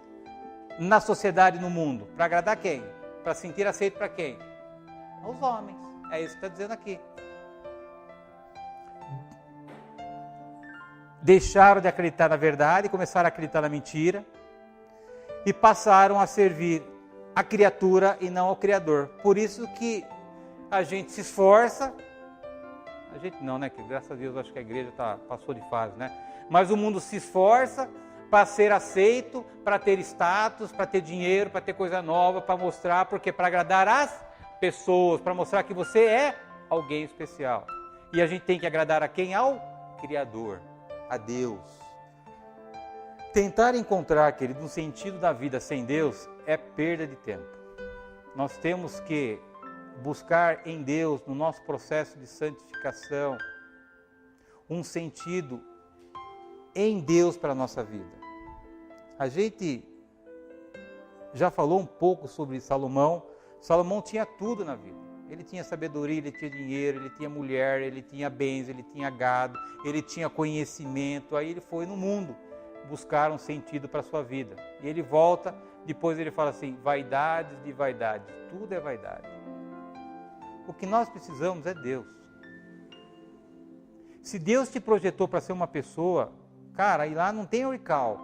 na sociedade, no mundo? Para agradar quem? Para se sentir aceito para quem? Aos homens. É isso que está dizendo aqui. Deixaram de acreditar na verdade, começaram a acreditar na mentira e passaram a servir a criatura e não ao Criador. Por isso que a gente se esforça, a gente não, né? Que graças a Deus acho que a igreja passou de fase, né? Mas o mundo se esforça para ser aceito, para ter status, para ter dinheiro, para ter coisa nova, para mostrar, porque para agradar as pessoas, para mostrar que você é alguém especial. E a gente tem que agradar a quem? Ao Criador, a Deus. Tentar encontrar, querido, um sentido da vida sem Deus é perda de tempo. Nós temos que buscar em Deus, no nosso processo de santificação, um sentido em Deus para a nossa vida. A gente já falou um pouco sobre Salomão. Salomão tinha tudo na vida. Ele tinha sabedoria, ele tinha dinheiro, ele tinha mulher, ele tinha bens, ele tinha gado, ele tinha conhecimento. Aí ele foi no mundo buscar um sentido para a sua vida. E ele volta, depois ele fala assim, vaidades de vaidade, tudo é vaidade. O que nós precisamos é Deus. Se Deus te projetou para ser uma pessoa, cara, aí lá não tem orical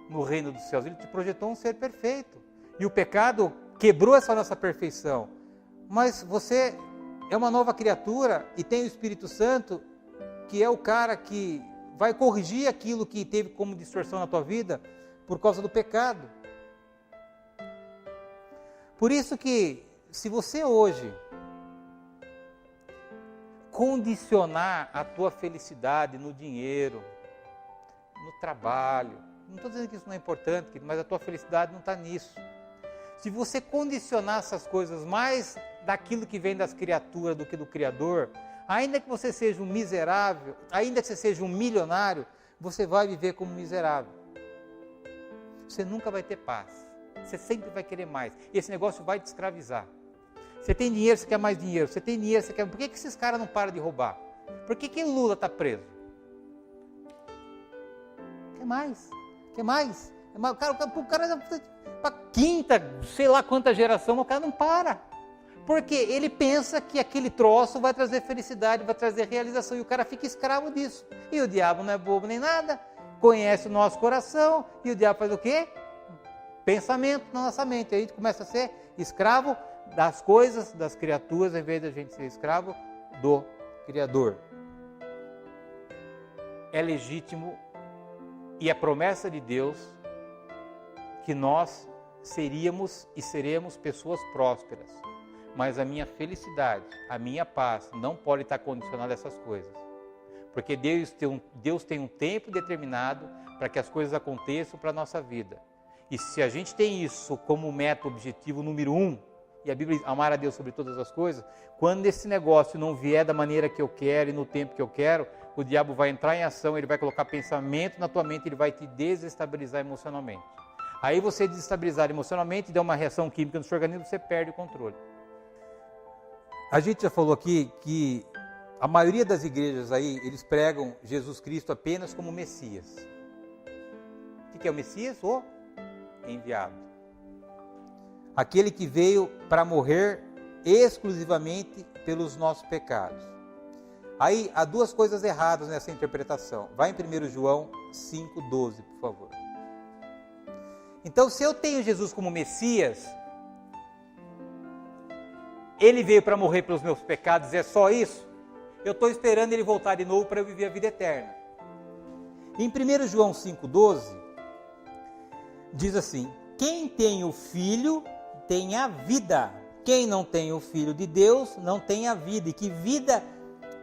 no reino dos céus. Ele te projetou um ser perfeito. E o pecado quebrou essa nossa perfeição. Mas você é uma nova criatura e tem o Espírito Santo, que é o cara que vai corrigir aquilo que teve como distorção na tua vida por causa do pecado. Por isso que, se você hoje condicionar a tua felicidade no dinheiro, no trabalho, não estou dizendo que isso não é importante, mas a tua felicidade não está nisso. Se você condicionar essas coisas mais daquilo que vem das criaturas do que do Criador, ainda que você seja um miserável, ainda que você seja um milionário, você vai viver como miserável. Você nunca vai ter paz. Você sempre vai querer mais. E esse negócio vai te escravizar. Você tem dinheiro, você quer mais dinheiro. Você tem dinheiro, você quer... Por que esses caras não param de roubar? Por que o Lula está preso? Quer mais? Quer mais? O cara para quinta, sei lá quanta geração, o cara não para. Porque ele pensa que aquele troço vai trazer felicidade, vai trazer realização. E o cara fica escravo disso. E o diabo não é bobo nem nada. Conhece o nosso coração. E o diabo faz o quê? Pensamento na nossa mente. Aí a gente começa a ser escravo das coisas, das criaturas, em vez de a gente ser escravo do Criador. É legítimo e é promessa de Deus que nós seríamos e seremos pessoas prósperas. Mas a minha felicidade, a minha paz não pode estar condicionada a essas coisas. Porque Deus tem um tempo determinado para que as coisas aconteçam para a nossa vida. E se a gente tem isso como meta, objetivo número 1, e a Bíblia diz, amar a Deus sobre todas as coisas, quando esse negócio não vier da maneira que eu quero e no tempo que eu quero, o diabo vai entrar em ação, ele vai colocar pensamento na tua mente, ele vai te desestabilizar emocionalmente. Aí você desestabilizar emocionalmente, der uma reação química no seu organismo, você perde o controle. A gente já falou aqui que a maioria das igrejas aí, eles pregam Jesus Cristo apenas como Messias. O que é o Messias? O enviado. Aquele que veio para morrer exclusivamente pelos nossos pecados. Aí há duas coisas erradas nessa interpretação. Vai em 1 João 5,12, por favor. Então, se eu tenho Jesus como Messias, ele veio para morrer pelos meus pecados, é só isso? Eu estou esperando ele voltar de novo para eu viver a vida eterna. Em 1 João 5,12, diz assim, quem tem o Filho tem a vida. Quem não tem o Filho de Deus não tem a vida. E que vida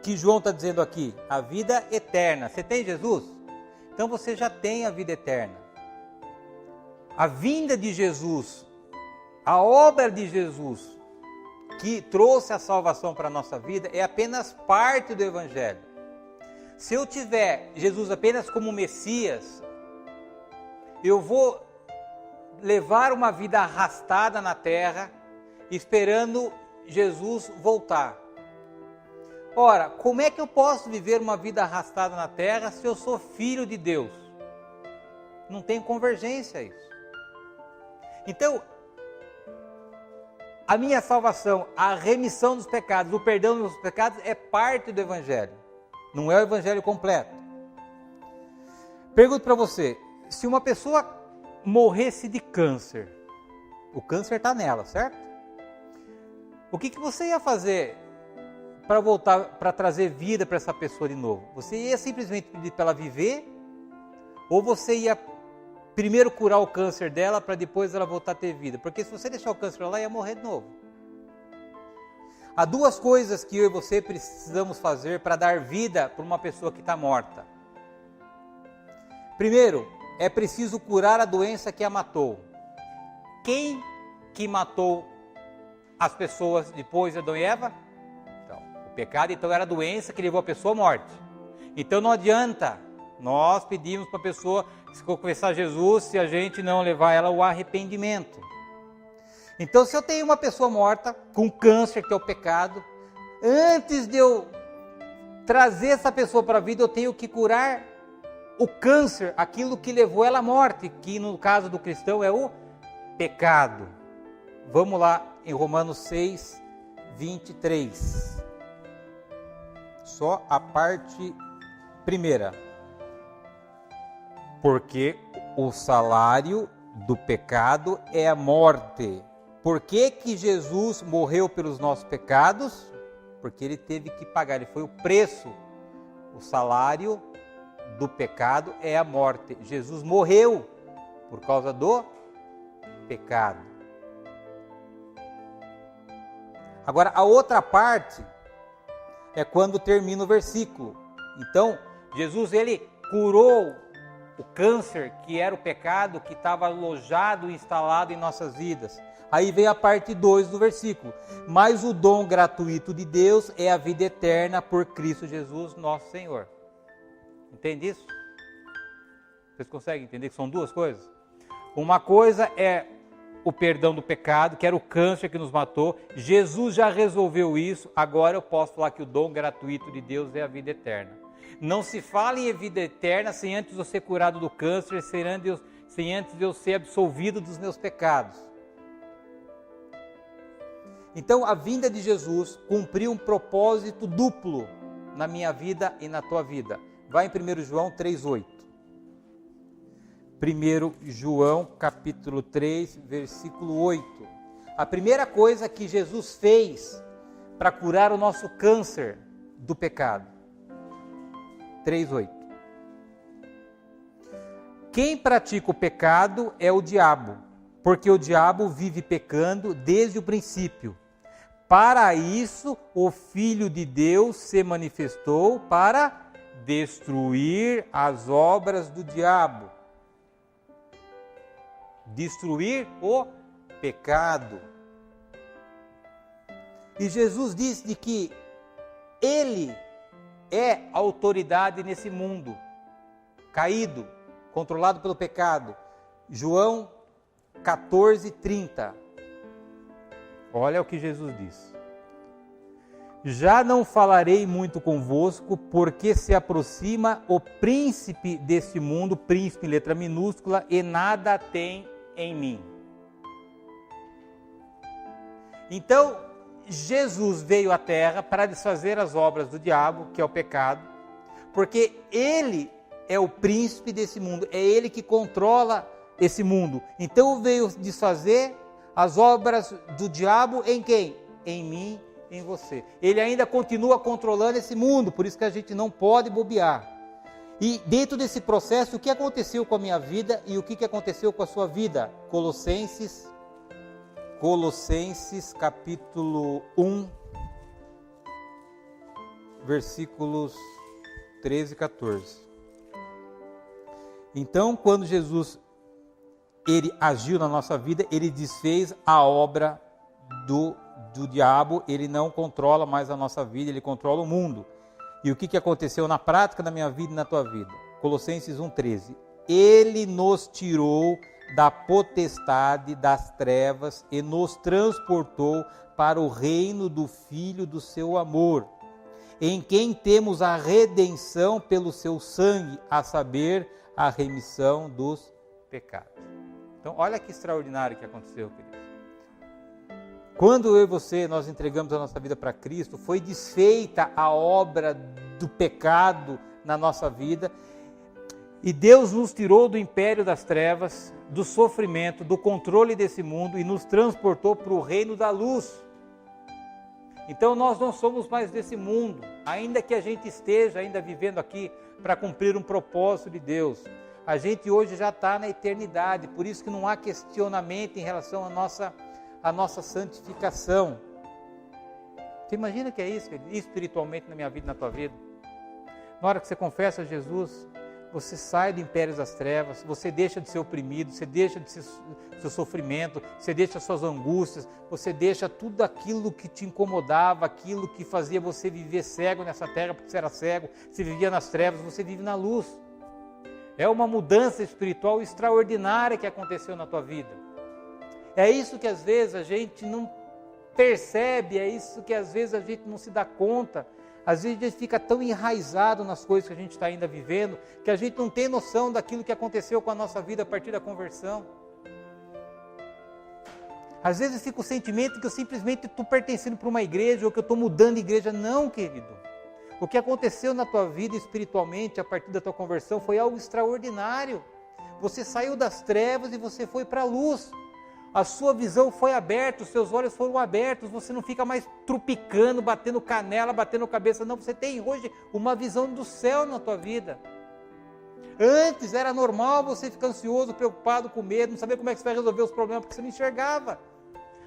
que João está dizendo aqui? A vida eterna. Você tem Jesus? Então você já tem a vida eterna. A vinda de Jesus, a obra de Jesus, que trouxe a salvação para a nossa vida, é apenas parte do Evangelho. Se eu tiver Jesus apenas como Messias, eu vou levar uma vida arrastada na terra, esperando Jesus voltar. Ora, como é que eu posso viver uma vida arrastada na terra se eu sou filho de Deus? Não tem convergência isso. Então, a minha salvação, a remissão dos pecados, o perdão dos pecados é parte do Evangelho. Não é o Evangelho completo. Pergunto para você, se uma pessoa morresse de câncer, o câncer está nela, certo? O que você ia fazer para voltar, para trazer vida para essa pessoa de novo? Você ia simplesmente pedir para ela viver? Ou você ia primeiro curar o câncer dela para depois ela voltar a ter vida? Porque se você deixar o câncer lá, ia morrer de novo. Há duas coisas que eu e você precisamos fazer para dar vida para uma pessoa que está morta. Primeiro, é preciso curar a doença que a matou. Quem que matou as pessoas depois de Adão e Eva? Então, o pecado então era a doença que levou a pessoa à morte. Então não adianta nós pedimos para a pessoa se confessar Jesus se a gente não levar ela ao arrependimento. Então, se eu tenho uma pessoa morta com câncer, que é o pecado, antes de eu trazer essa pessoa para a vida, eu tenho que curar o câncer, aquilo que levou ela à morte, que no caso do cristão é o pecado. Vamos lá em Romanos 6, 23. Só a parte primeira. Porque o salário do pecado é a morte. Por que que Jesus morreu pelos nossos pecados? Porque ele teve que pagar, ele foi o preço. O salário do pecado é a morte. Jesus morreu por causa do pecado. Agora, a outra parte é quando termina o versículo. Então, Jesus, ele curou o câncer, que era o pecado, que estava alojado e instalado em nossas vidas. Aí vem a parte 2 do versículo. Mas o dom gratuito de Deus é a vida eterna por Cristo Jesus, nosso Senhor. Entende isso? Vocês conseguem entender que são duas coisas? Uma coisa é o perdão do pecado, que era o câncer que nos matou. Jesus já resolveu isso. Agora eu posso falar que o dom gratuito de Deus é a vida eterna. Não se fala em vida eterna sem antes eu ser curado do câncer, sem antes eu ser absolvido dos meus pecados. Então a vinda de Jesus cumpriu um propósito duplo na minha vida e na tua vida. Vai em 1 João 3,8. 1 João capítulo 3, versículo 8. A primeira coisa que Jesus fez para curar o nosso câncer do pecado. 3,8. Quem pratica o pecado é o diabo, porque o diabo vive pecando desde o princípio. Para isso, o Filho de Deus se manifestou para destruir as obras do diabo. Destruir o pecado. E Jesus disse de que Ele é autoridade nesse mundo caído, controlado pelo pecado. João 14:30. Olha o que Jesus diz. Já não falarei muito convosco, porque se aproxima o príncipe deste mundo, príncipe em letra minúscula, e nada tem em mim. Então, Jesus veio à terra para desfazer as obras do diabo, que é o pecado, porque ele é o príncipe desse mundo, é ele que controla esse mundo. Então veio desfazer as obras do diabo em quem? Em mim, em você. Ele ainda continua controlando esse mundo, por isso que a gente não pode bobear. E dentro desse processo, o que aconteceu com a minha vida e o que aconteceu com a sua vida? Colossenses capítulo 1, versículos 13 e 14. Então, quando Jesus ele agiu na nossa vida, ele desfez a obra do diabo, ele não controla mais a nossa vida, ele controla o mundo. E o que aconteceu na prática na minha vida e na tua vida? Colossenses 1,13. Ele nos tirou da potestade das trevas e nos transportou para o reino do Filho do seu amor, em quem temos a redenção pelo seu sangue, a saber, a remissão dos pecados. Então, olha que extraordinário que aconteceu, queridos. Quando eu e você, nós entregamos a nossa vida para Cristo, foi desfeita a obra do pecado na nossa vida, e Deus nos tirou do império das trevas, do sofrimento, do controle desse mundo, e nos transportou para o reino da luz. Então nós não somos mais desse mundo, ainda que a gente esteja ainda vivendo aqui para cumprir um propósito de Deus. A gente hoje já está na eternidade, por isso que não há questionamento em relação à nossa santificação. Você imagina que é isso, espiritualmente na minha vida e na tua vida? Na hora que você confessa a Jesus, você sai do império das trevas, você deixa de ser oprimido, você deixa de ser seu sofrimento, você deixa suas angústias, você deixa tudo aquilo que te incomodava, aquilo que fazia você viver cego nessa terra, porque você era cego, você vivia nas trevas, você vive na luz. É uma mudança espiritual extraordinária que aconteceu na tua vida. É isso que às vezes a gente não percebe, é isso que às vezes a gente não se dá conta. Às vezes a gente fica tão enraizado nas coisas que a gente está ainda vivendo, que a gente não tem noção daquilo que aconteceu com a nossa vida a partir da conversão. Às vezes fica o sentimento que eu simplesmente estou pertencendo para uma igreja, ou que eu estou mudando de igreja. Não, querido. O que aconteceu na tua vida espiritualmente a partir da tua conversão foi algo extraordinário. Você saiu das trevas e você foi para a luz. A sua visão foi aberta, os seus olhos foram abertos, você não fica mais trupicando, batendo canela, batendo cabeça, não, você tem hoje uma visão do céu na tua vida. Antes era normal você ficar ansioso, preocupado, com medo, não saber como é que você vai resolver os problemas, porque você não enxergava.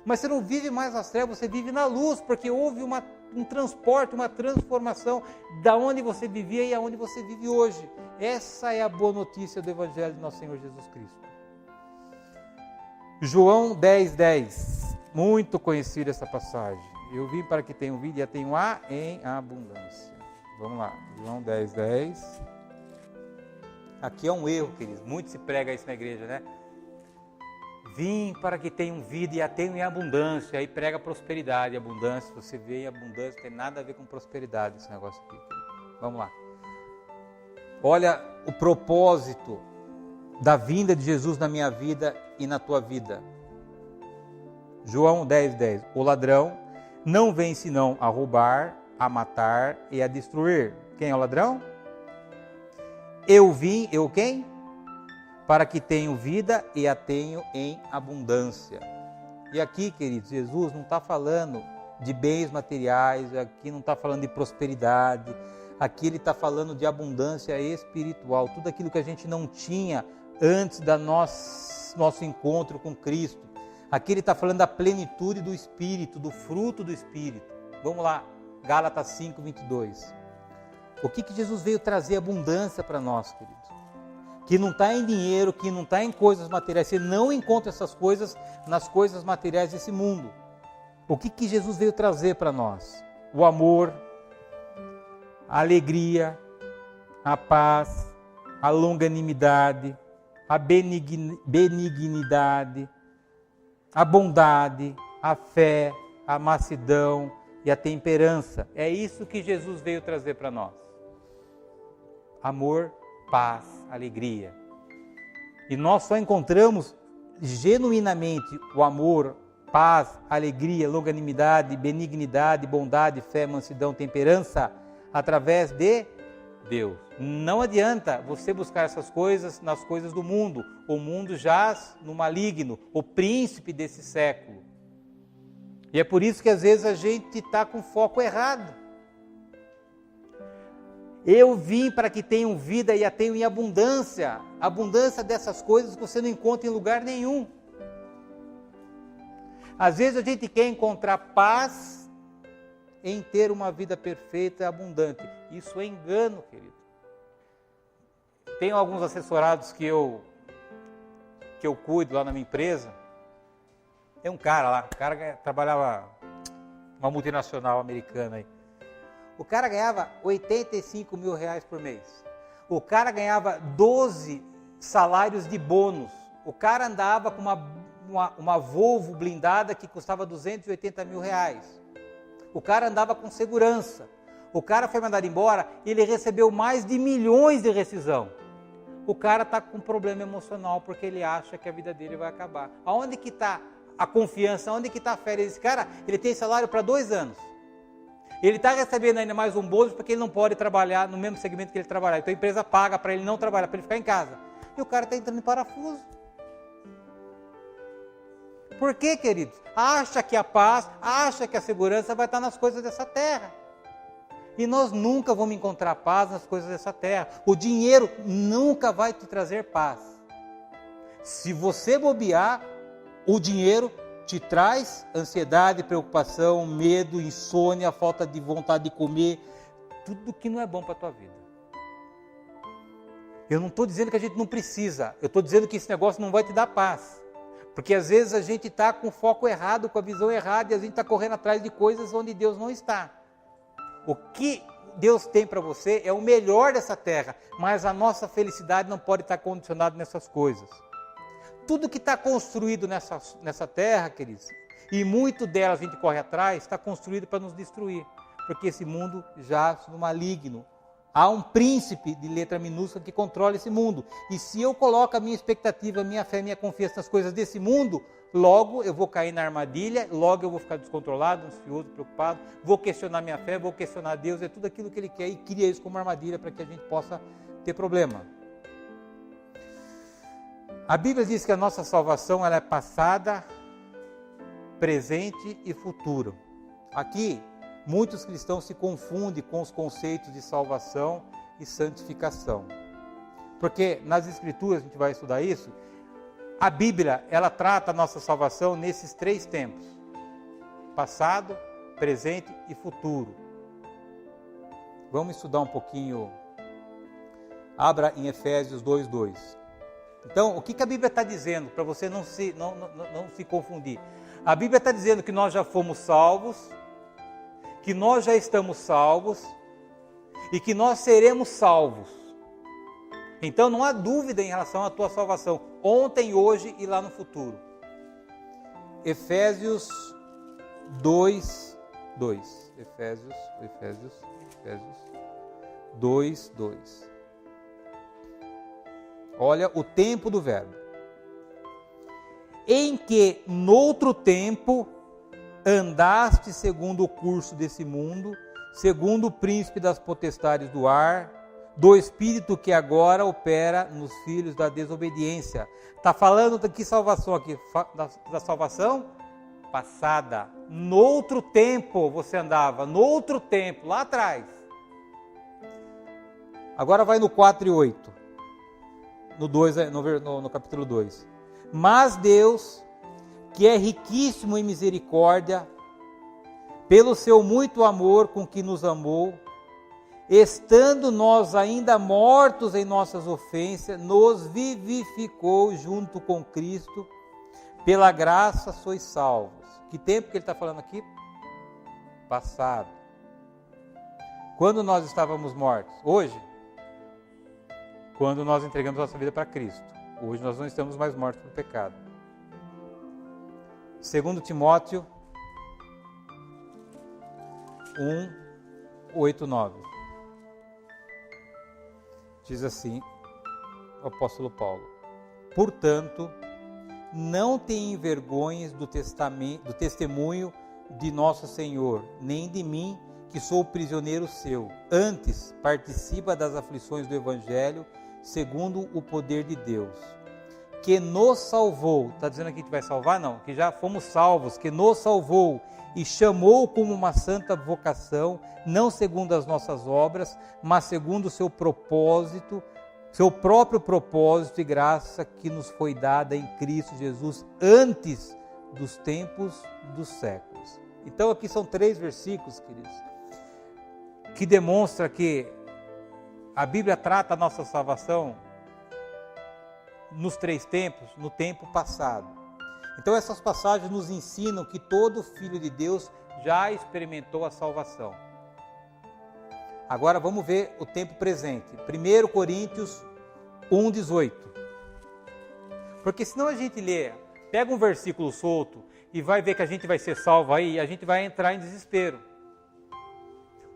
Mas você não vive mais nas trevas, você vive na luz, porque houve um transporte, uma transformação da onde você vivia e aonde você vive hoje. Essa é a boa notícia do Evangelho de nosso Senhor Jesus Cristo. João 10:10, muito conhecida essa passagem. Eu vim para que tenham vida e a tenham em abundância. Vamos lá, João 10:10. Aqui é um erro, queridos, muito se prega isso na igreja, né? Vim para que tenham vida e a tenham em abundância. Aí prega prosperidade, abundância. Você vê em abundância, não tem nada a ver com prosperidade esse negócio aqui. Vamos lá. Olha o propósito da vinda de Jesus na minha vida e na tua vida. João 10:10. O ladrão não vem senão a roubar, a matar e a destruir. Quem é o ladrão? Eu vim, eu quem? Para que tenham vida e a tenham em abundância. E aqui, queridos, Jesus não está falando de bens materiais, aqui não está falando de prosperidade, aqui ele está falando de abundância espiritual, tudo aquilo que a gente não tinha antes da nosso encontro com Cristo. Aqui ele está falando da plenitude do Espírito, do fruto do Espírito. Vamos lá, Gálatas 5:22. O que Jesus veio trazer abundância para nós, queridos? Que não está em dinheiro, que não está em coisas materiais. Você não encontra essas coisas nas coisas materiais desse mundo. O que Jesus veio trazer para nós? O amor, a alegria, a paz, a longanimidade, a benignidade, a bondade, a fé, a mansidão e a temperança. É isso que Jesus veio trazer para nós. Amor, paz, alegria. E nós só encontramos genuinamente o amor, paz, alegria, longanimidade, benignidade, bondade, fé, mansidão, temperança através de Deus. Não adianta você buscar essas coisas nas coisas do mundo. O mundo jaz no maligno, o príncipe desse século. E é por isso que às vezes a gente está com foco errado. Eu vim para que tenham vida e a tenham em abundância. Abundância dessas coisas que você não encontra em lugar nenhum. Às vezes a gente quer encontrar paz em ter uma vida perfeita e abundante. Isso é engano, querido. Tenho alguns assessorados que eu cuido lá na minha empresa. Tem um cara lá, o cara trabalhava numa multinacional americana aí. O cara ganhava 85 mil reais por mês. O cara ganhava 12 salários de bônus. O cara andava com uma Volvo blindada que custava 280 mil reais. O cara andava com segurança. O cara foi mandado embora e ele recebeu mais de milhões de rescisão. O cara está com problema emocional porque ele acha que a vida dele vai acabar. Aonde que está a confiança? Aonde que está a fé? Esse cara, ele tem salário para 2 anos. Ele está recebendo ainda mais um bônus porque ele não pode trabalhar no mesmo segmento que ele trabalhar. Então a empresa paga para ele não trabalhar, para ele ficar em casa. E o cara está entrando em parafuso. Por quê, queridos? Acha que a paz, acha que a segurança vai estar nas coisas dessa terra. E nós nunca vamos encontrar paz nas coisas dessa terra. O dinheiro nunca vai te trazer paz. Se você bobear, o dinheiro te traz ansiedade, preocupação, medo, insônia, falta de vontade de comer, tudo que não é bom para a tua vida. Eu não estou dizendo que a gente não precisa, eu estou dizendo que esse negócio não vai te dar paz. Porque às vezes a gente está com o foco errado, com a visão errada, e a gente está correndo atrás de coisas onde Deus não está. O que Deus tem para você é o melhor dessa terra, mas a nossa felicidade não pode estar condicionada nessas coisas. Tudo que está construído nessa terra, queridos, e muito dela a gente corre atrás, está construído para nos destruir, porque esse mundo jaz no maligno. Há um príncipe de letra minúscula que controla esse mundo, e se eu coloco a minha expectativa, a minha fé, a minha confiança nas coisas desse mundo, logo eu vou cair na armadilha, logo eu vou ficar descontrolado, ansioso, preocupado, vou questionar minha fé, vou questionar Deus, é tudo aquilo que Ele quer e cria isso como armadilha para que a gente possa ter problema. A Bíblia diz que a nossa salvação ela é passada, presente e futuro. Aqui, muitos cristãos se confundem com os conceitos de salvação e santificação. Porque nas Escrituras, a gente vai estudar isso, a Bíblia, ela trata a nossa salvação nesses 3 tempos. Passado, presente e futuro. Vamos estudar um pouquinho. Abra em Efésios 2:2. Então, o que a Bíblia está dizendo, para você não se confundir? A Bíblia está dizendo que nós já fomos salvos, que nós já estamos salvos e que nós seremos salvos. Então não há dúvida em relação à tua salvação, ontem, hoje e lá no futuro. Efésios 2:2. Efésios 2:2. Olha o tempo do verbo. Em que noutro tempo andaste segundo o curso desse mundo, segundo o príncipe das potestades do ar, do espírito que agora opera nos filhos da desobediência. Está falando de que salvação aqui? Da salvação passada. Noutro tempo você andava, noutro tempo, lá atrás. Agora vai no 4:8. No capítulo 2. Mas Deus, que é riquíssimo em misericórdia, pelo seu muito amor com que nos amou, estando nós ainda mortos em nossas ofensas, nos vivificou junto com Cristo, pela graça sois salvos. Que tempo que ele está falando aqui? Passado. Quando nós estávamos mortos? Hoje? Quando nós entregamos nossa vida para Cristo. Hoje nós não estamos mais mortos pelo pecado. 2 Timóteo 1, 8, 9. Diz assim o apóstolo Paulo: portanto, não te envergonhes do testemunho de nosso Senhor, nem de mim, que sou prisioneiro seu. Antes, participa das aflições do Evangelho, segundo o poder de Deus, que nos salvou. Está dizendo aqui que vai salvar? Não, que já fomos salvos, que nos salvou e chamou como uma santa vocação, não segundo as nossas obras, mas segundo o seu propósito, seu próprio propósito e graça que nos foi dada em Cristo Jesus antes dos tempos dos séculos. Então aqui são 3 versículos, queridos, que demonstra que a Bíblia trata a nossa salvação nos 3 tempos, no tempo passado. Então essas passagens nos ensinam que todo filho de Deus já experimentou a salvação. Agora vamos ver o tempo presente. 1 Coríntios 1,18. Porque senão a gente lê, pega um versículo solto e vai ver que a gente vai ser salvo aí, e a gente vai entrar em desespero.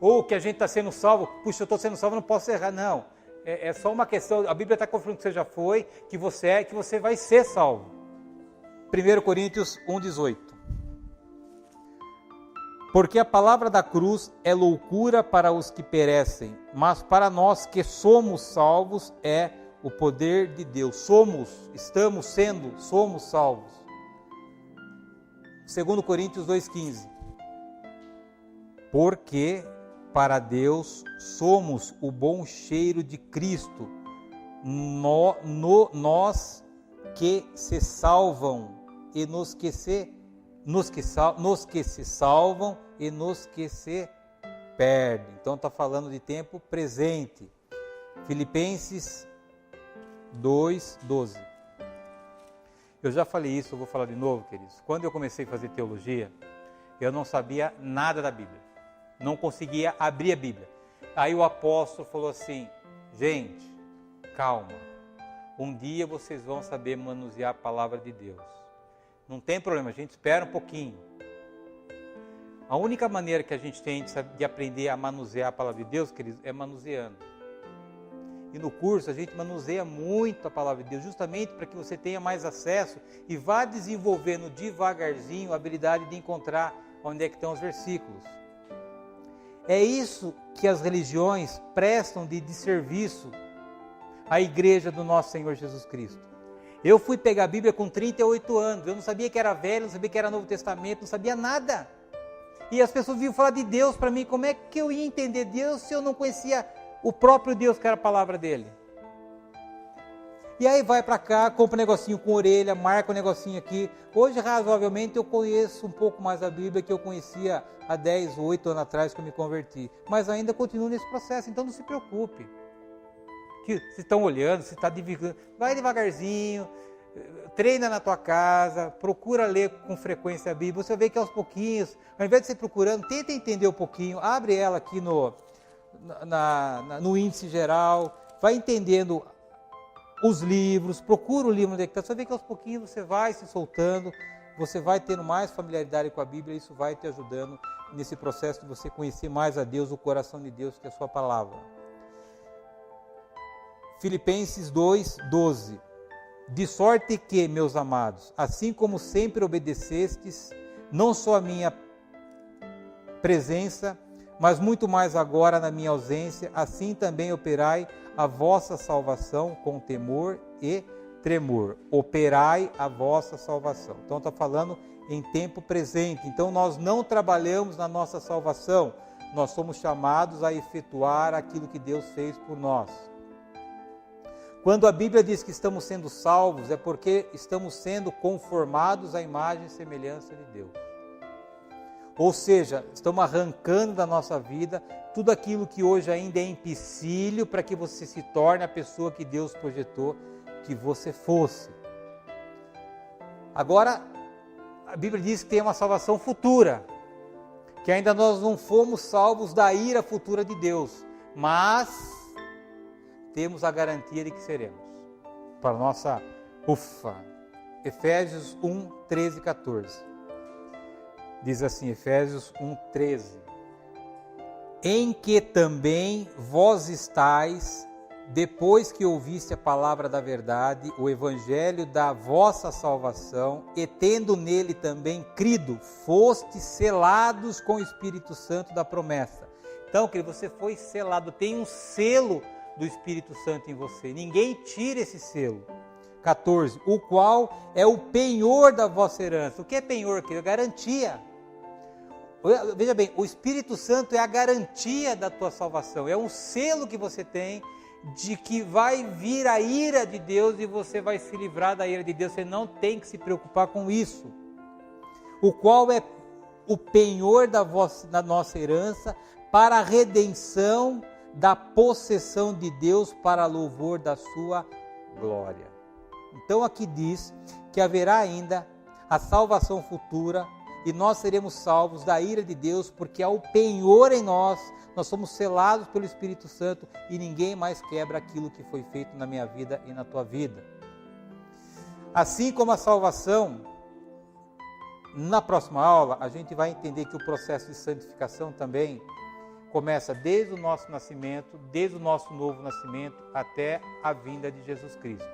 Ou que a gente está sendo salvo, puxa, eu estou sendo salvo, não posso errar. Não, é só uma questão, a Bíblia está confirmando que você já foi, que você vai ser salvo. 1 Coríntios 1,18. Porque a palavra da cruz é loucura para os que perecem, mas para nós que somos salvos é o poder de Deus. Somos salvos. 2 Coríntios 2,15. Porque para Deus somos o bom cheiro de Cristo, nós que se salvam e nos que se salvam e nos que se perdem. Então está falando de tempo presente. Filipenses 2:12. Eu já falei isso, eu vou falar de novo, queridos. Quando eu comecei a fazer teologia, eu não sabia nada da Bíblia. Não conseguia abrir a Bíblia. Aí o apóstolo falou assim: gente, calma. Um dia vocês vão saber manusear a palavra de Deus. Não tem problema, a gente espera um pouquinho. A única maneira que a gente tem de aprender a manusear a palavra de Deus, queridos, é manuseando. E no curso a gente manuseia muito a palavra de Deus, justamente para que você tenha mais acesso e vá desenvolvendo devagarzinho a habilidade de encontrar onde é que estão os versículos. É isso que as religiões prestam de serviço à igreja do nosso Senhor Jesus Cristo. Eu fui pegar a Bíblia com 38 anos, eu não sabia que era velho, não sabia que era Novo Testamento, não sabia nada. E as pessoas vinham falar de Deus para mim, como é que eu ia entender Deus se eu não conhecia o próprio Deus, que era a palavra dele? E aí vai para cá, compra um negocinho com orelha, marca um negocinho aqui. Hoje, razoavelmente, eu conheço um pouco mais a Bíblia que eu conhecia há 10 ou 8 anos atrás que eu me converti. Mas ainda continuo nesse processo, então não se preocupe. Que se estão olhando, se está dividindo, vai devagarzinho, treina na tua casa, procura ler com frequência a Bíblia. Você vê que aos pouquinhos, ao invés de você procurando, tenta entender um pouquinho, abre ela aqui no índice geral, vai entendendo os livros, procura o livro onde está. Você vê que aos pouquinhos você vai se soltando, você vai tendo mais familiaridade com a Bíblia, e isso vai te ajudando nesse processo de você conhecer mais a Deus, o coração de Deus, que é a sua palavra. Filipenses 2:12. De sorte que, meus amados, assim como sempre obedecestes, não só a minha presença, mas muito mais agora na minha ausência, assim também operai a vossa salvação com temor e tremor. Operai a vossa salvação. Então está falando em tempo presente. Então nós não trabalhamos na nossa salvação, nós somos chamados a efetuar aquilo que Deus fez por nós. Quando a Bíblia diz que estamos sendo salvos, é porque estamos sendo conformados à imagem e semelhança de Deus. Ou seja, estamos arrancando da nossa vida tudo aquilo que hoje ainda é empecilho para que você se torne a pessoa que Deus projetou que você fosse. Agora, a Bíblia diz que tem uma salvação futura, que ainda nós não fomos salvos da ira futura de Deus, mas temos a garantia de que seremos, para nossa ufa. Efésios 1, 13 e 14. Diz assim, Efésios 1, 13. Em que também vós estáis, depois que ouviste a palavra da verdade, o evangelho da vossa salvação, e tendo nele também crido, fostes selados com o Espírito Santo da promessa. Então, querido, você foi selado, tem um selo do Espírito Santo em você. Ninguém tira esse selo. 14. O qual é o penhor da vossa herança. O que é penhor, querido? Garantia. Veja bem, o Espírito Santo é a garantia da tua salvação. É um selo que você tem de que vai vir a ira de Deus e você vai se livrar da ira de Deus. Você não tem que se preocupar com isso. O qual é o penhor da nossa herança para a redenção da possessão de Deus para louvor da sua glória. Então aqui diz que haverá ainda a salvação futura e nós seremos salvos da ira de Deus, porque há o penhor em nós somos selados pelo Espírito Santo e ninguém mais quebra aquilo que foi feito na minha vida e na tua vida. Assim como a salvação, na próxima aula a gente vai entender que o processo de santificação também começa desde o nosso nascimento, desde o nosso novo nascimento até a vinda de Jesus Cristo.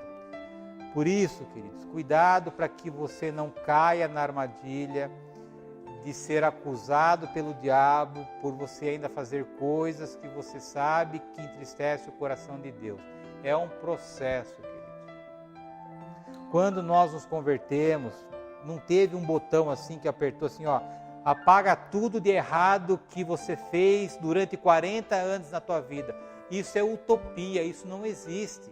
Por isso, queridos, cuidado para que você não caia na armadilha de ser acusado pelo diabo por você ainda fazer coisas que você sabe que entristece o coração de Deus. É um processo, queridos. Quando nós nos convertemos, não teve um botão assim que apertou assim, ó, apaga tudo de errado que você fez durante 40 anos na tua vida. Isso é utopia, isso não existe.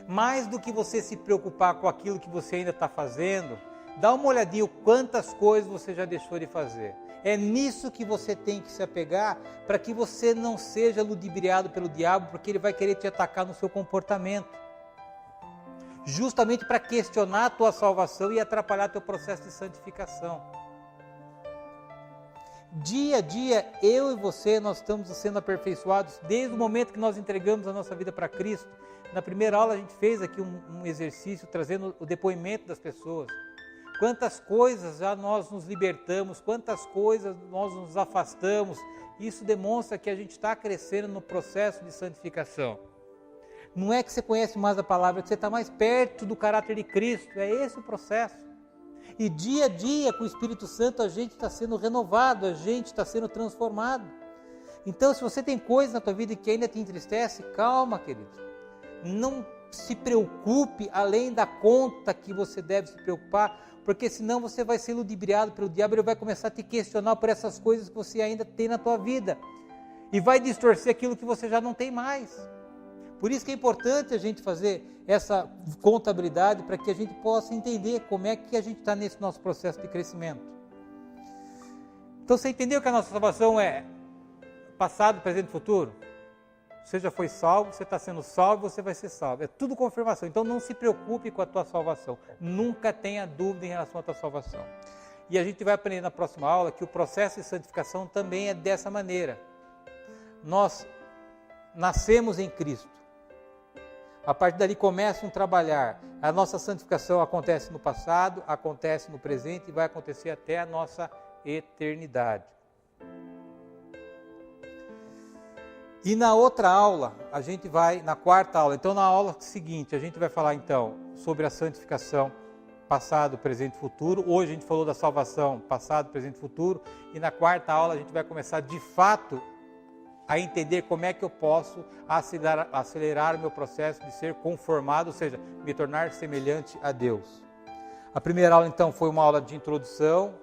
Mais do que você se preocupar com aquilo que você ainda está fazendo, dá uma olhadinha quantas coisas você já deixou de fazer. É nisso que você tem que se apegar para que você não seja ludibriado pelo diabo, porque ele vai querer te atacar no seu comportamento. Justamente para questionar a tua salvação e atrapalhar teu processo de santificação. Dia a dia, eu e você, nós estamos sendo aperfeiçoados desde o momento que nós entregamos a nossa vida para Cristo. Na primeira aula a gente fez aqui um exercício trazendo o depoimento das pessoas. Quantas coisas já nós nos libertamos, quantas coisas nós nos afastamos. Isso demonstra que a gente está crescendo no processo de santificação. Não é que você conhece mais a palavra, é que você está mais perto do caráter de Cristo. É esse o processo. E dia a dia, com o Espírito Santo, a gente está sendo renovado, a gente está sendo transformado. Então, se você tem coisas na tua vida que ainda te entristece, calma, querido. Não se preocupe além da conta que você deve se preocupar, porque senão você vai ser ludibriado pelo diabo, ele vai começar a te questionar por essas coisas que você ainda tem na tua vida. E vai distorcer aquilo que você já não tem mais. Por isso que é importante a gente fazer essa contabilidade para que a gente possa entender como é que a gente está nesse nosso processo de crescimento. Então você entendeu que a nossa salvação é passado, presente e futuro? Você já foi salvo, você está sendo salvo, você vai ser salvo. É tudo confirmação. Então não se preocupe com a tua salvação. Nunca tenha dúvida em relação à tua salvação. E a gente vai aprender na próxima aula que o processo de santificação também é dessa maneira. Nós nascemos em Cristo. A partir dali começa um trabalhar. A nossa santificação acontece no passado, acontece no presente e vai acontecer até a nossa eternidade. E na outra aula, a gente vai, na quarta aula, então na aula seguinte, a gente vai falar então sobre a santificação passado, presente e futuro. Hoje a gente falou da salvação passado, presente e futuro. E na quarta aula a gente vai começar de fato a entender como é que eu posso acelerar o meu processo de ser conformado, ou seja, me tornar semelhante a Deus. A primeira aula então foi uma aula de introdução.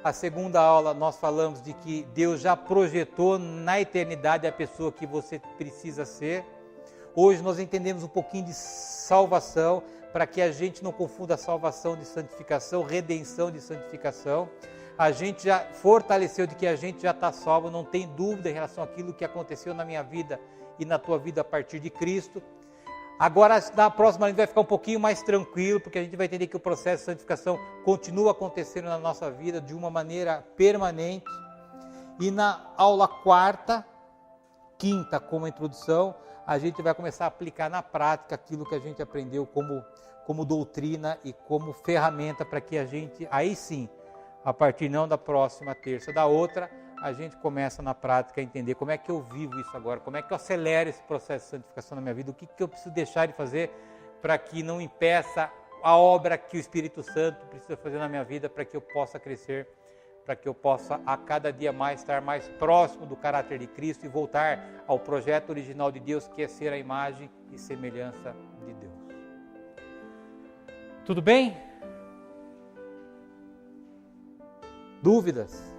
A segunda aula nós falamos de que Deus já projetou na eternidade a pessoa que você precisa ser. Hoje nós entendemos um pouquinho de salvação, para que a gente não confunda salvação de santificação, redenção de santificação. A gente já fortaleceu de que a gente já está salvo, não tem dúvida em relação àquilo que aconteceu na minha vida e na tua vida a partir de Cristo. Agora, na próxima, a gente vai ficar um pouquinho mais tranquilo, porque a gente vai entender que o processo de santificação continua acontecendo na nossa vida de uma maneira permanente. E na aula quinta, como introdução, a gente vai começar a aplicar na prática aquilo que a gente aprendeu como doutrina e como ferramenta para que a gente, aí sim, a partir não da próxima terça, da outra, a gente começa na prática a entender como é que eu vivo isso agora, como é que eu acelero esse processo de santificação na minha vida, o que eu preciso deixar de fazer para que não impeça a obra que o Espírito Santo precisa fazer na minha vida para que eu possa crescer, para que eu possa a cada dia mais estar mais próximo do caráter de Cristo e voltar ao projeto original de Deus, que é ser a imagem e semelhança de Deus. Tudo bem? Dúvidas?